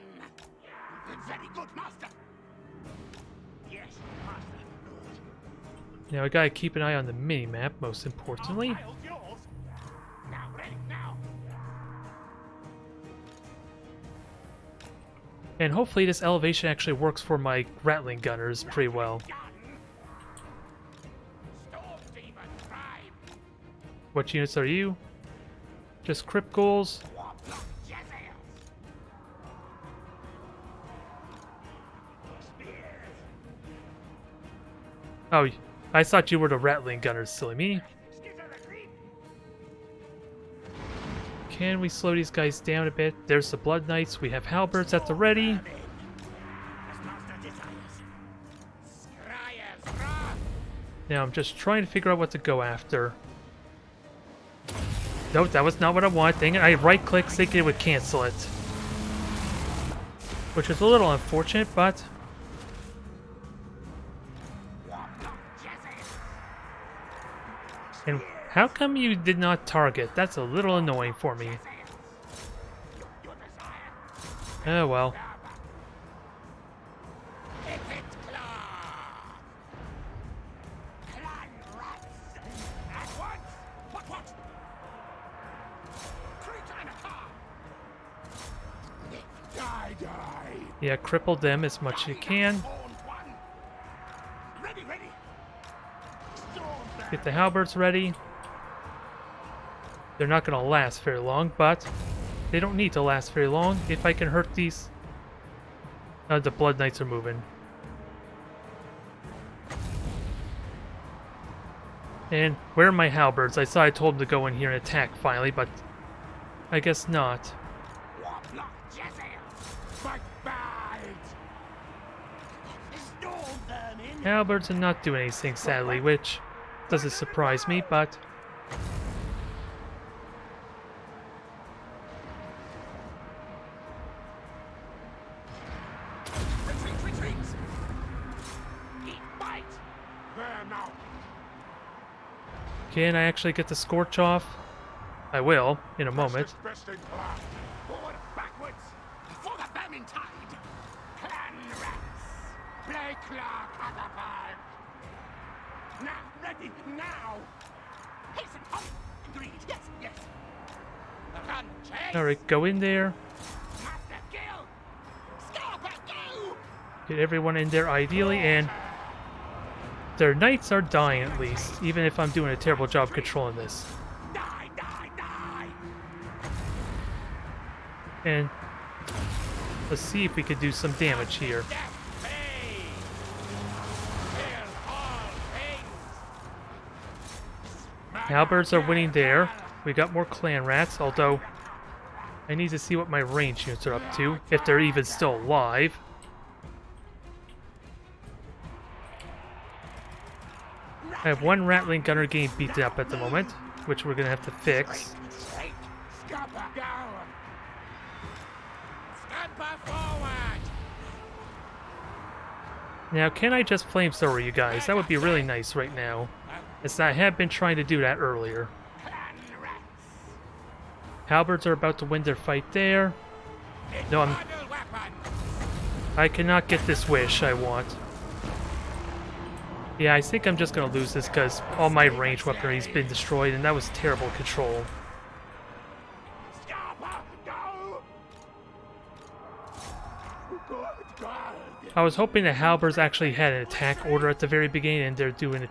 Very good, master! Yes, master. Now I gotta keep an eye on the mini-map, most importantly. Now, ready, now! And hopefully this elevation actually works for my Rattling Gunners pretty well. What units are you? Just crypt ghouls? Oh, I thought you were the Rattling Gunners, silly me. Can we slow these guys down a bit? There's the Blood Knights. We have halberds at the ready. Now I'm just trying to figure out what to go after. Nope, that was not what I wanted. Dang it, I right-clicked thinking it would cancel it. Which is a little unfortunate, but... And how come you did not target? That's a little annoying for me. Oh well. Yeah, cripple them as much as you can. Get the halberds ready. They're not going to last very long, but they don't need to last very long if I can hurt these. The Blood Knights are moving. And where are my halberds? I thought I told them to go in here and attack finally, but I guess not. Halberds are not doing anything, sadly, which doesn't surprise me, but... Retreat, retreat! Eat, bite! There now! Can I actually get the Scorch off? I will, in a moment. Forward, backwards! For the famine tide! Clan rats! Play clock, Atherfall! Now, ready, now! Hasten, up! Agreed, yes, yes! Run, chase! Alright, go in there. Master, kill! Scarper, go! Get everyone in there ideally, and... their knights are dying at least, even if I'm doing a terrible job controlling this. Die, die, die! And let's see if we could do some damage here. Death pay! Kill all things! Halberds are winning there. We got more clan rats, although I need to see what my range units are up to, if they're even still alive. I have one Rattling Gunner getting beaten up at the moment, which we're gonna have to fix. Straight! Scamper, go! Scamper forward! Now, can I just flamethrower you guys? That would be really nice right now, as I have been trying to do that earlier. Clan rats! Halberds are about to win their fight there. No, Infernal weapon! I cannot get this wish I want. Yeah, I think I'm just gonna lose this because all my range weaponry's been destroyed, and that was terrible control. Scamper, go! Good God! I was hoping the Halberds actually had an attack order at the very beginning, and they're doing it.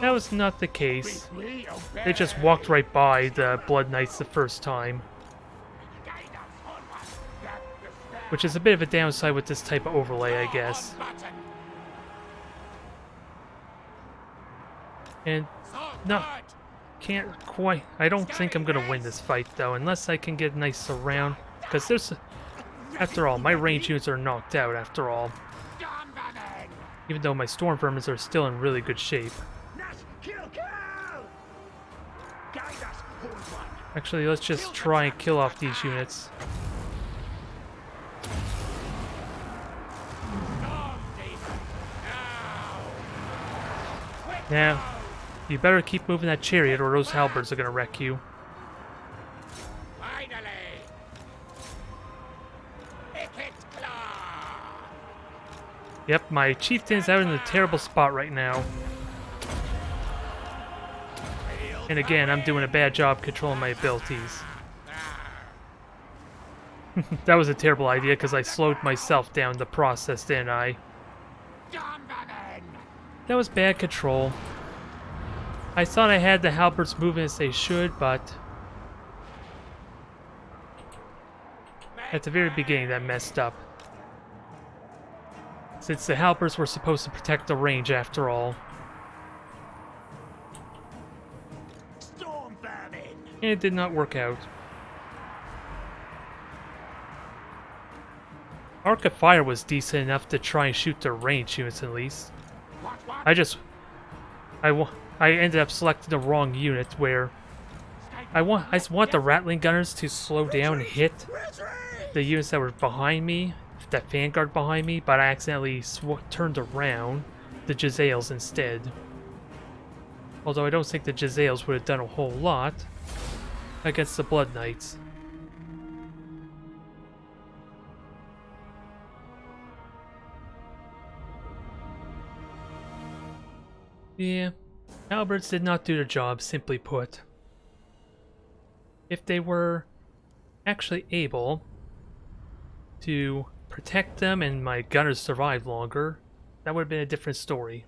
That was not the case. We obey! They just walked right by the Blood Knights the first time, Guide us onward! That despair which is a bit of a downside with this type of overlay, I guess. button! And So no, good! can't quite. I don't think I'm gonna win this fight though, unless I can get a nice surround. Because there's, after all, my range units are knocked out. After all, Stormvermin! even though my storm vermins are still in really good shape. Nash, kill, kill! Guide us, hold one! Actually, let's just try and kill off these units. Storm demon! Now! Quick Now, you better keep moving that chariot or those halberds are gonna wreck you. Finally! Wicked claw! Yep, my chieftain's out in a terrible spot right now. And again, I'm doing a bad job controlling my abilities. That was a terrible idea because I slowed myself down in the process, didn't I? Stormvermin! That was bad control. I thought I had the halberds moving as they should, but at the very beginning that messed up. Since the halberds were supposed to protect the range after all. Stormvermin! And it did not work out. Arc of Fire was decent enough to try and shoot their range units at least. What? I ended up selecting the wrong unit where I want the Rattling Gunners to slow down and hit the units that were behind me, that vanguard behind me, but I accidentally turned around the Jezzails instead. Although I don't think the Jezzails would have done a whole lot against the Blood Knights. Yeah, halberds did not do their job, simply put. If they were actually able to protect them and my gunners survived longer, that would have been a different story.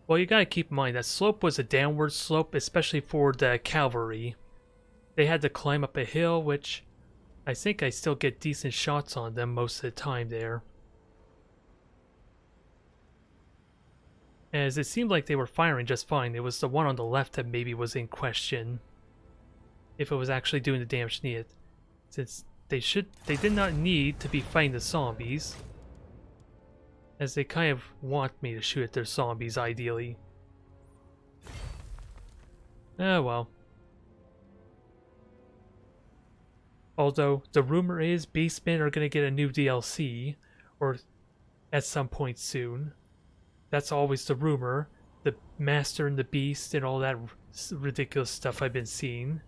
Well, you gotta keep in mind that slope was a downward slope, especially for the cavalry. They had to climb up a hill, which I think I still get decent shots on them most of the time there. As it seemed like they were firing just fine, it was the one on the left that maybe was in question. If it was actually doing the damage needed. Since they did not need to be fighting the zombies. as they kind of want me to shoot at their zombies, ideally. Oh well. Although, the rumor is Beastmen are going to get a new DLC, or at some point soon. That's always the rumor. The Master and the Beast and all that ridiculous stuff I've been seeing.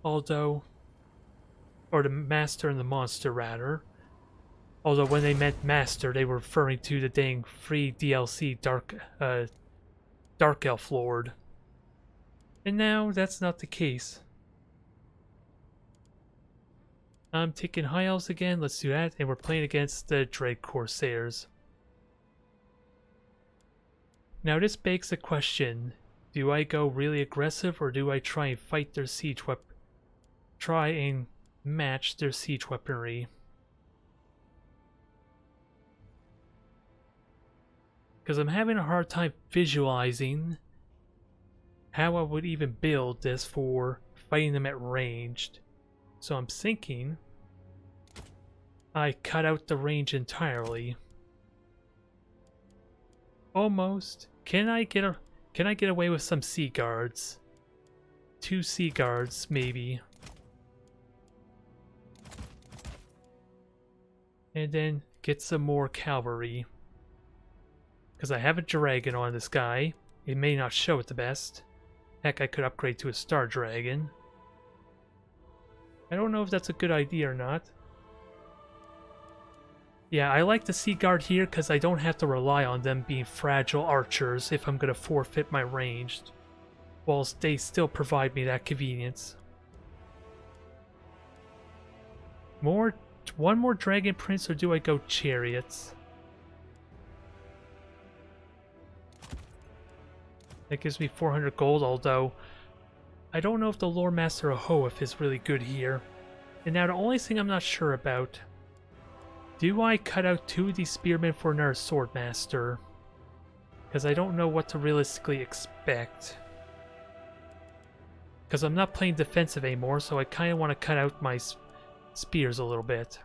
Although, or the Master and the Monster, rather. Although when they meant Master, they were referring to the dang free DLC Dark Elf Lord. And now, that's not the case. I'm taking High Elves again, let's do that, and we're playing against the Dread Corsairs. Now this begs the question, do I go really aggressive or do I try and fight their siege weapon? Try and match their siege weaponry? Because I'm having a hard time visualizing how I would even build this for fighting them at ranged. So I'm thinking I cut out the range entirely. Almost. Can I get away with some sea guards? 2 sea guards, maybe. And then get some more cavalry. Because I have a dragon on this guy. It may not show it the best. Heck, I could upgrade to a star dragon. I don't know if that's a good idea or not. Yeah, I like the Sea Guard here because I don't have to rely on them being fragile archers if I'm going to forfeit my ranged, whilst they still provide me that convenience. One more Dragon Prince, or do I go Chariots? That gives me 400 gold, although I don't know if the Lore Master of Hoeth is really good here. And now the only thing I'm not sure about, do I cut out 2 of these spearmen for another Swordmaster? Because I don't know what to realistically expect. Because I'm not playing defensive anymore, so I kind of want to cut out my spears a little bit.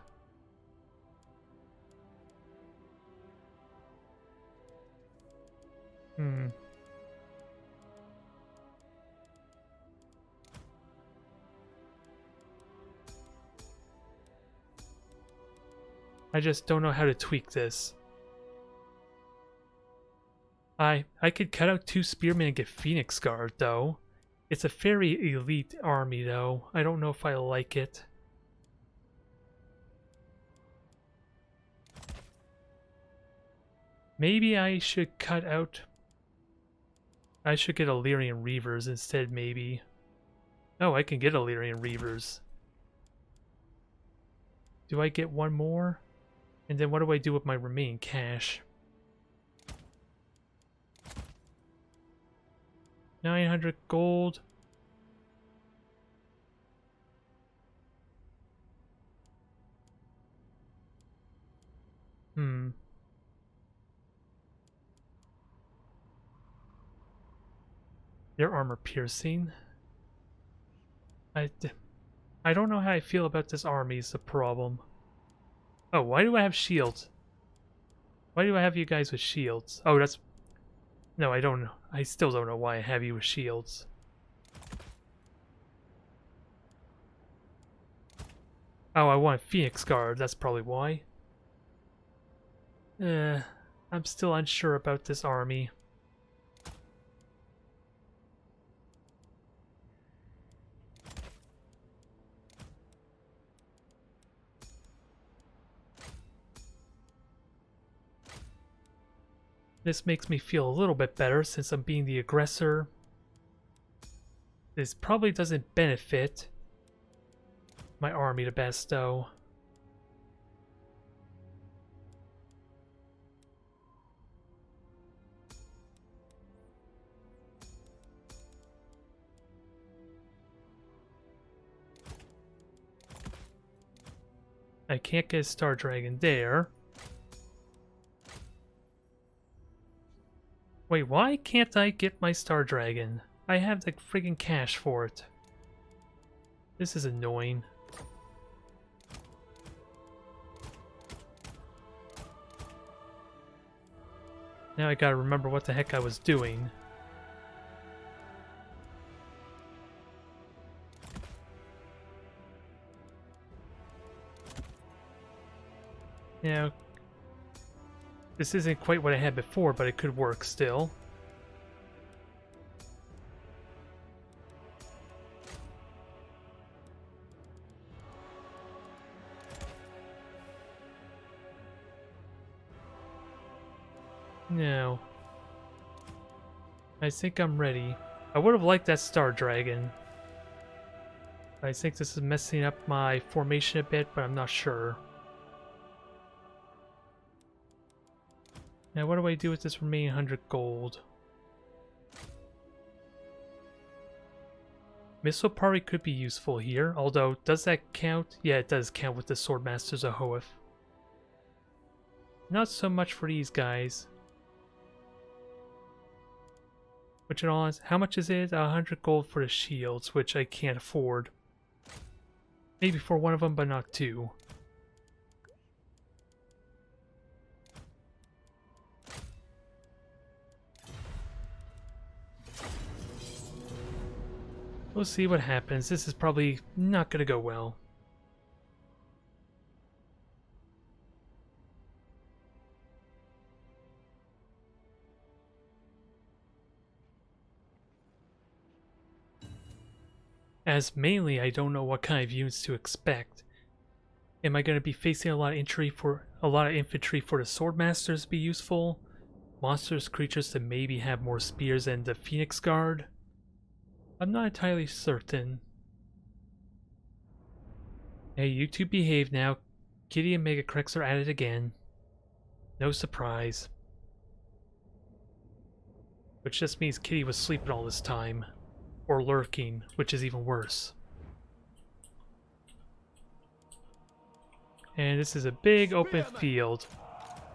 I just don't know how to tweak this. I could cut out 2 spearmen and get Phoenix Guard, though. It's a very elite army, though. I don't know if I like it. Maybe I should cut out... I should get Illyrian Reavers instead, maybe. Oh, I can get Illyrian Reavers. Do I get 1 more? And then what do I do with my remaining cash? 900 gold. Their armor piercing. I don't know how I feel about this army is the problem. Oh, why do I have shields? Why do I have you guys with shields? Oh, that's... No, I don't know. I still don't know why I have you with shields. Oh, I want Phoenix Guard. That's probably why. I'm still unsure about this army. This makes me feel a little bit better since I'm being the aggressor. This probably doesn't benefit my army the best, though. I can't get a Star Dragon there. Wait, why can't I get my Star Dragon? I have the friggin' cash for it. This is annoying. Now I gotta remember what the heck I was doing. Now, this isn't quite what I had before, but it could work still. Now, I think I'm ready. I would have liked that Star Dragon. I think this is messing up my formation a bit, but I'm not sure. Now, what do I do with this remaining 100 gold? Missile Party could be useful here, although, does that count? Yeah, it does count with the Swordmasters of Hoeth. Not so much for these guys. Which in all honesty, how much is it? 100 gold for the shields, which I can't afford. Maybe for one of them, but not two. We'll see what happens. This is probably not going to go well. As mainly I don't know what kind of units to expect. Am I going to be facing a lot of infantry for the Swordmasters to be useful? Monsters, creatures to maybe have more spears than the Phoenix Guard? I'm not entirely certain. Hey, you two behave now. Kitty and Mega Crex are at it again. No surprise. Which just means Kitty was sleeping all this time. Or lurking, which is even worse. And this is a big open field.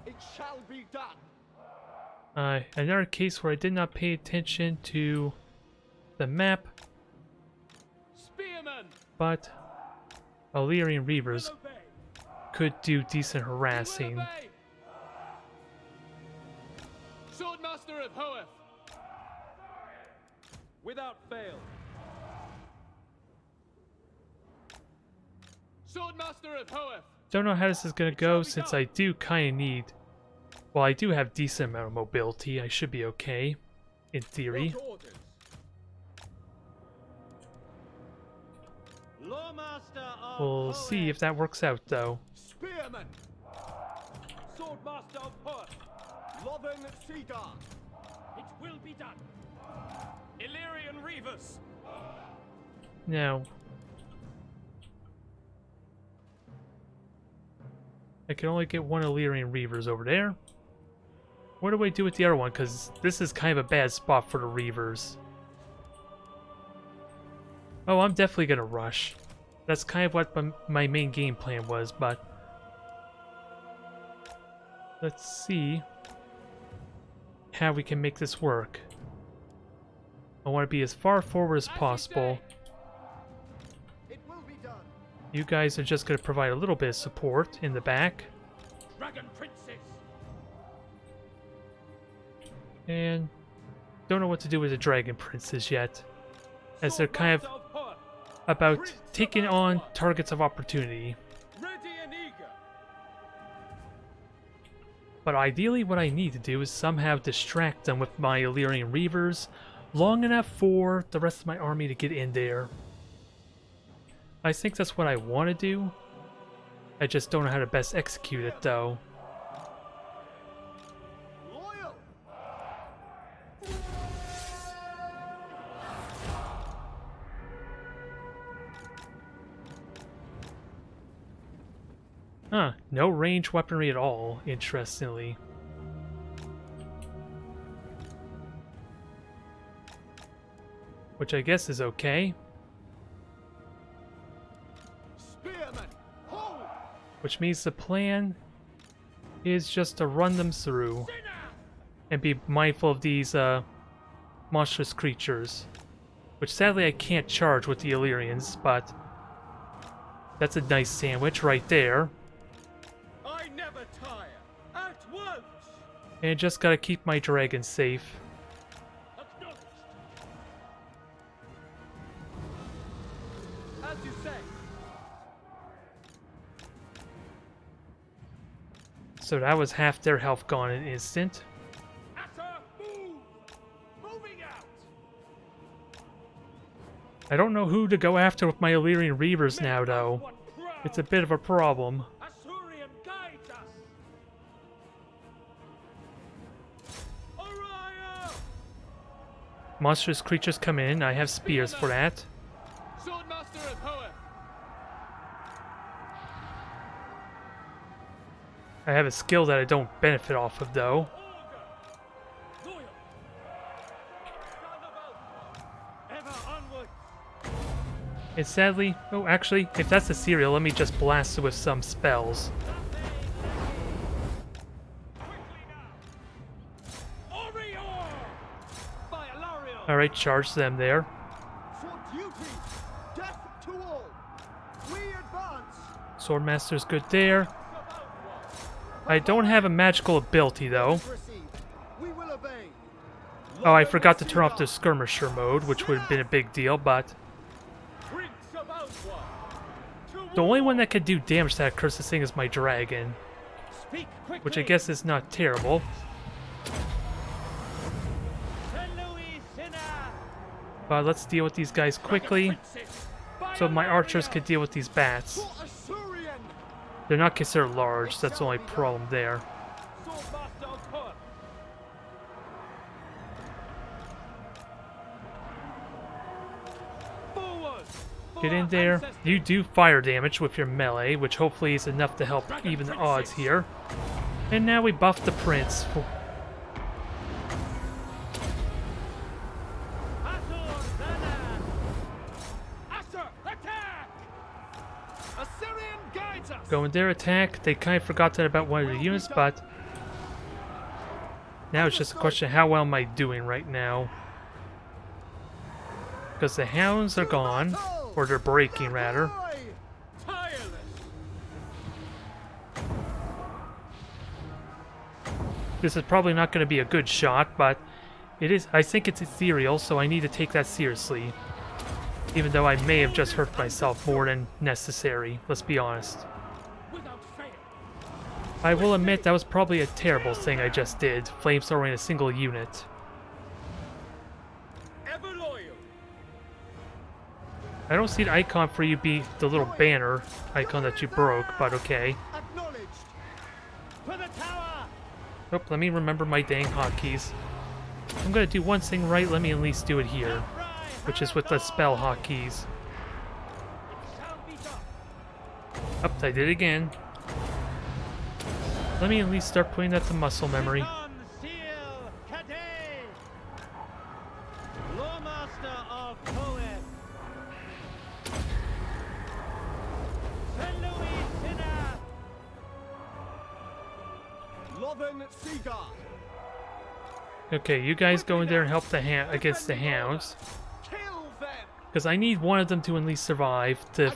It shall be done. Another case where I did not pay attention to the map, Spearman! but Illyrian Reavers could do decent harassing. Swordmaster of Hoeth! Without fail. Swordmaster of Hoeth! Don't know how this is gonna go since I do kind of need... Well, I do have decent amount of mobility. I should be okay, in theory. We'll see if that works out, though. Spearman! Swordmaster of Hoeth! Loven Seaguard! It will be done! Illyrian Reavers! Now, I can only get one Illyrian Reavers over there. What do I do with the other one? Because this is kind of a bad spot for the Reavers. Oh, I'm definitely going to rush. That's kind of what my main game plan was, but... Let's see how we can make this work. I want to be as far forward as possible. It will be done. You guys are just going to provide a little bit of support in the back. Dragon Princess! And don't know what to do with the Dragon Princes yet, as they're kind of about taking on targets of opportunity. Ready and eager! But ideally what I need to do is somehow distract them with my Illyrian Reavers long enough for the rest of my army to get in there. I think that's what I want to do. I just don't know how to best execute it, though. Loyal! Huh, no range weaponry at all, interestingly. Which I guess is okay. Spearman! Hold! Which means the plan is just to run them through and be mindful of these monstrous creatures. Which sadly I can't charge with the Illyrians, but that's a nice sandwich right there. I never tire! At once! And just gotta keep my dragon safe. Acknowledged. As you say. So that was half their health gone in an instant. Atta, move! Moving out! I don't know who to go after with my Illyrian Reavers now, though. What proud It's a bit of a problem. Assyrian guides us! Orion! Monstrous creatures come in. I have spears for that. Swordmaster of Hoeth! I have a skill that I don't benefit off of, though. Loyal! Ever onward! And sadly... Oh, actually, if that's a cereal, let me just blast it with some spells. Quickly now! Orion! By Alarion! Alright, charge them there. For duty, death to all. We advance. Swordmaster's good there. I don't have a magical ability, though. Proceed. We will obey. Oh, I forgot to turn off the skirmisher mode, which would have been a big deal, but... Prince of Outward! The only one that could do damage to that cursed thing is my dragon, Speak quickly! which I guess is not terrible. But let's deal with these guys quickly, so my archers could deal with these bats. For Assyrian. They're not considered large, that's the only problem there. Swordmaster of Hoeth! Forward! Get in there. You do fire damage with your melee, which hopefully is enough to help even the odds here. And now we buff the prince. Asher, attack! Assyrian guides us! Go in their attack. They kind of forgot that about one of the units, but... Now it's just a question of how well am I doing right now. Because the hounds are gone. Or they're breaking, rather. Tireless! This is probably not going to be a good shot, but it is. I think it's ethereal, so I need to take that seriously. Even though I may have just hurt myself more than necessary, let's be honest. Without fail! I will admit that was probably a terrible thing I just did, flamethrowing a single unit. Ever loyal! I don't see an icon for you be the little banner icon that you broke, but okay. Acknowledged. For the tower! Oh, let me remember my dang hotkeys. If I'm gonna do one thing right, let me at least do it here, which is with the spell hotkeys. Shall be done! Up, I did it again. Let me at least start putting that to muscle memory. On seal, Cadé! Lawmaster of Hoeth! Saint Louis Sinner! Loven Seaguard. Okay, you guys go in there and help the against the hounds. Kill them. Because I need one of them to at least survive to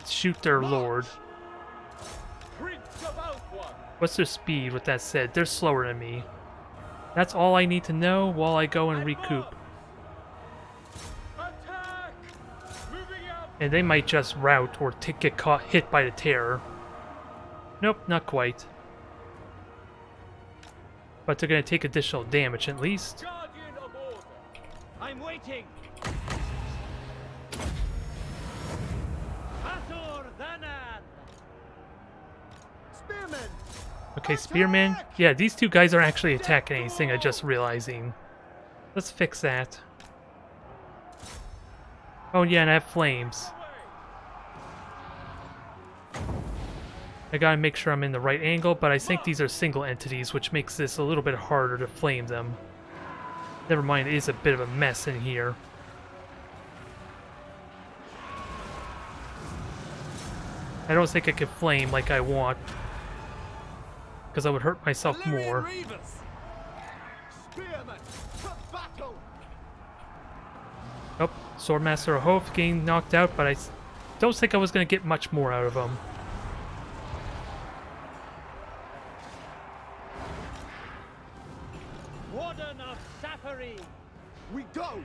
shoot their lord. Prince of Outward! What's their speed, with that said? They're slower than me. That's all I need to know while I go and recoup. Attack! Moving out! And they might just rout or get caught hit by the terror. Nope, not quite. But they're going to take additional damage at least. Guardian of Order! I'm waiting! Azor Danan! Spearmen. Okay, spearmen. Yeah, these two guys are actually attacking anything, I'm just realizing. Let's fix that. Oh yeah, and I have flames. I gotta make sure I'm in the right angle, but I think these are single entities, which makes this a little bit harder to flame them. Never mind, it is a bit of a mess in here. I don't think I can flame like I want, because I would hurt myself more. Reavers. Spearmen to battle. Oh, Swordmaster of Hoeth getting knocked out, but I don't think I was going to get much more out of him. Warden of Sapphire. We go!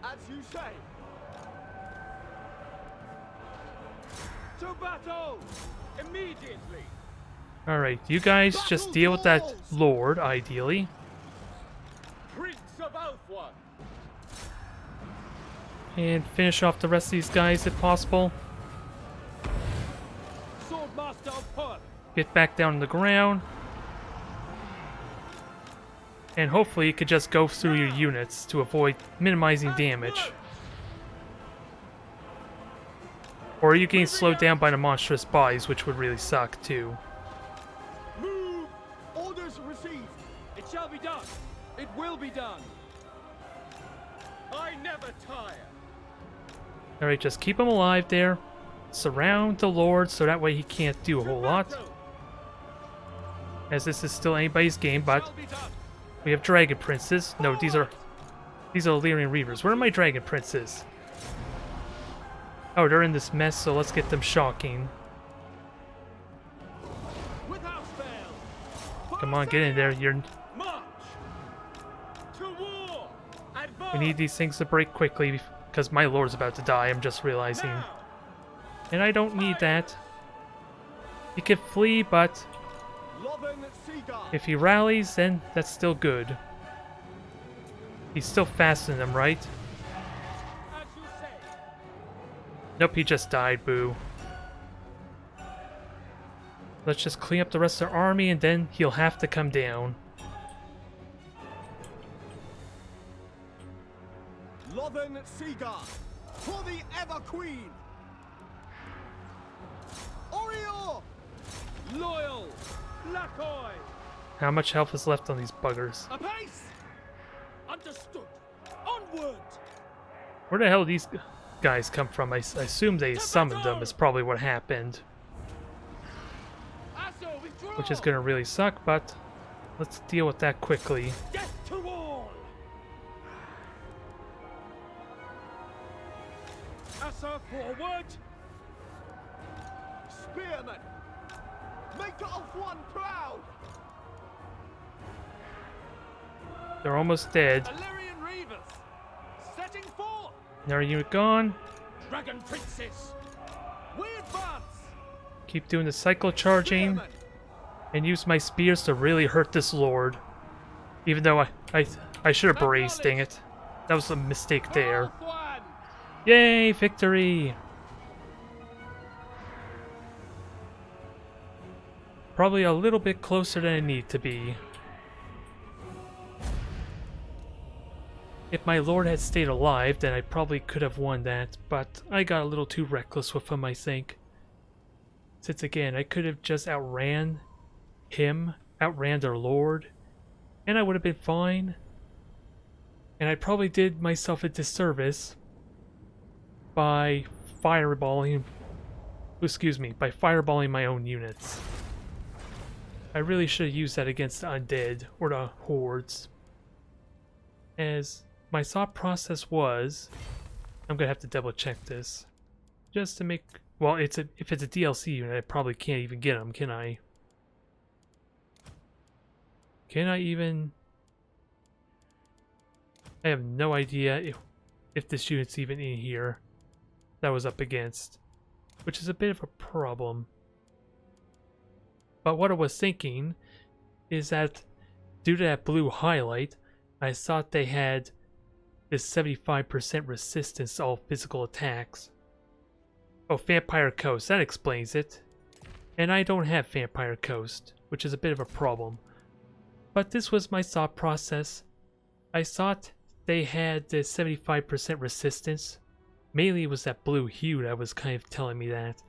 As you say. To battle! Immediately! Alright, you guys just deal with that lord, ideally. Prince of Elfwan! And finish off the rest of these guys if possible. Swordmaster of Perth! Get back down on the ground. And hopefully you could just go through your units to avoid minimizing damage. Or you getting slowed down by the monstrous bodies, which would really suck too. Move! Orders received! It shall be done! It will be done! I never tire! Alright, just keep him alive there. Surround the Lord so that way he can't do a whole lot. As this is still anybody's game, but we have Dragon Princes. No, these are Illyrian Reavers. Where are my Dragon Princes? Oh, they're in this mess, so let's get them shocking. Without fail! Come on, get in there. March! To war! Advance! We need these things to break quickly because my Lord's about to die, I'm just realizing. Now! And I don't need that. He can flee, but if he rallies, then that's still good. He's still faster than them, right? As you say. Nope, he just died, boo. Let's just clean up the rest of their army, and then he'll have to come down. Lothen Seaguard, for the Ever Queen! Orior! Loyal! Lacoy! How much health is left on these buggers? Apace! Understood! Onward! Where the hell do these guys come from? I assume they summoned them is probably what happened. Asso, withdraw! Which is gonna really suck, but let's deal with that quickly. Death to all! Asso, forward! Spearmen! Make Ulf-One proud! They're almost dead. Illyrian Reavers! Setting forth! Another unit gone. Dragon Princes! We advance! Keep doing the cycle charging. Spearmen! And use my spears to really hurt this lord. Even though I should have braced, dang it. That was a mistake there. Ulf-One! Yay, victory! Probably a little bit closer than I need to be. If my lord had stayed alive, then I probably could have won that, but I got a little too reckless with him, I think. Since again, I could have just outran him, outran their lord, and I would have been fine. And I probably did myself a disservice by fireballing my own units. I really should have used that against the undead or the hordes. As my thought process was, I'm gonna have to double check this, just to make. Well, if it's a DLC unit, I probably can't even get them, can I? Can I even? I have no idea if this unit's even in here that was up against, which is a bit of a problem. But what I was thinking is that due to that blue highlight, I thought they had this 75% resistance to all physical attacks. Oh, Vampire Coast, that explains it. And I don't have Vampire Coast, which is a bit of a problem. But this was my thought process. I thought they had the 75% resistance. Mainly it was that blue hue that was kind of telling me that.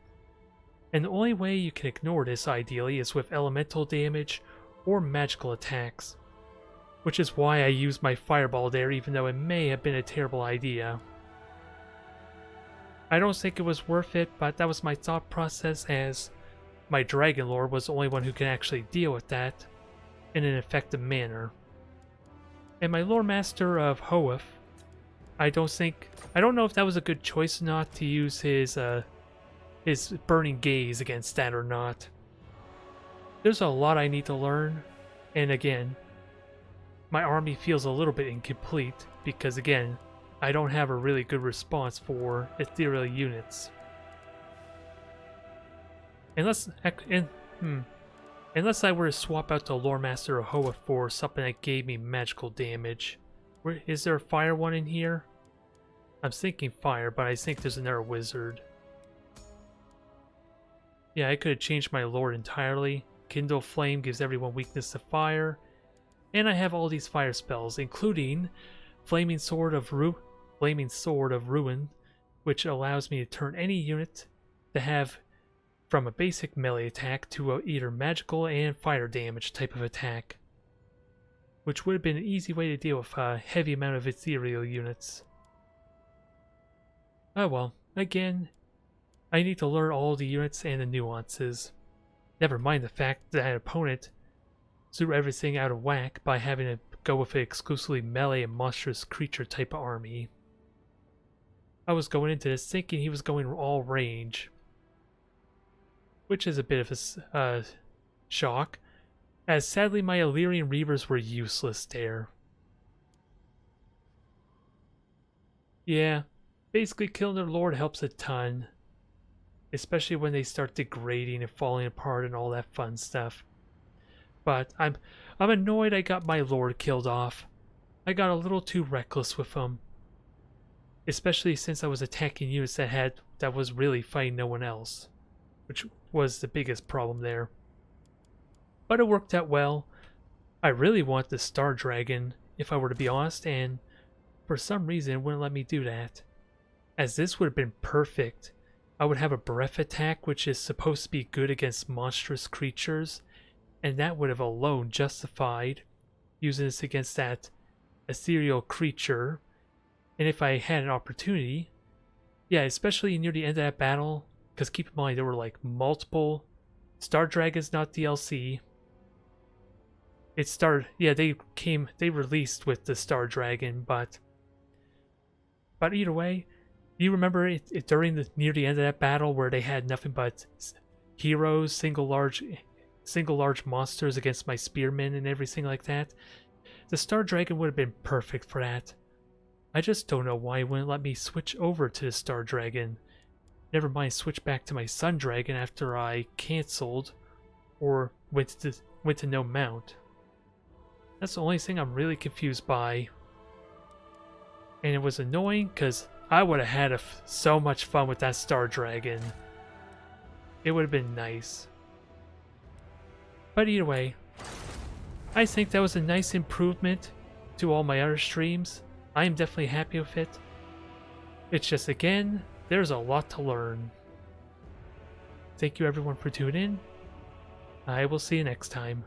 And the only way you can ignore this, ideally, is with elemental damage or magical attacks. Which is why I used my fireball there, even though it may have been a terrible idea. I don't think it was worth it, but that was my thought process, as my Dragon Lord was the only one who can actually deal with that in an effective manner. And my Lore Master of Hoeth, I don't know if that was a good choice or not to use his Burning Gaze against that or not. There's a lot I need to learn, and again, my army feels a little bit incomplete because, again, I don't have a really good response for ethereal units. Unless I were to swap out the Lore Master Ahoa for something that gave me magical damage. Is there a fire one in here? I'm thinking fire, but I think there's another wizard. Yeah, I could have changed my lore entirely. Kindle Flame gives everyone weakness to fire. And I have all these fire spells, including Flaming Sword of Ruin, which allows me to turn any unit to have from a basic melee attack to a either magical and fire damage type of attack, which would have been an easy way to deal with a heavy amount of ethereal units. Oh well, again, I need to learn all the units and the nuances. Never mind the fact that an opponent threw everything out of whack by having to go with an exclusively melee and monstrous creature type of army. I was going into this thinking he was going all range, which is a bit of a shock, as sadly my Illyrian Reavers were useless there. Yeah, basically killing their lord helps a ton, especially when they start degrading and falling apart and all that fun stuff. But I'm annoyed I got my lord killed off. I got a little too reckless with him, especially since I was attacking units that was really fighting no one else, which was the biggest problem there. But it worked out well. I really want the Star Dragon, if I were to be honest, and for some reason it wouldn't let me do that, as this would have been perfect. I would have a breath attack, which is supposed to be good against monstrous creatures, and that would have alone justified using this against that ethereal creature. And if I had an opportunity, yeah, especially near the end of that battle, because keep in mind there were like multiple Star Dragons, not DLC. It started, yeah, they released with the Star Dragon, but either way, you remember it during near the end of that battle where they had nothing but heroes, single large monsters against my spearmen and everything like that? The Star Dragon would have been perfect for that. I just don't know why it wouldn't let me switch over to the Star Dragon. Never mind switch back to my Sun Dragon after I cancelled or went to no mount. That's the only thing I'm really confused by. And it was annoying because I would have had so much fun with that Star Dragon. It would have been nice. But either way, I think that was a nice improvement to all my other streams. I am definitely happy with it. It's just, again, there's a lot to learn. Thank you everyone for tuning in. I will see you next time.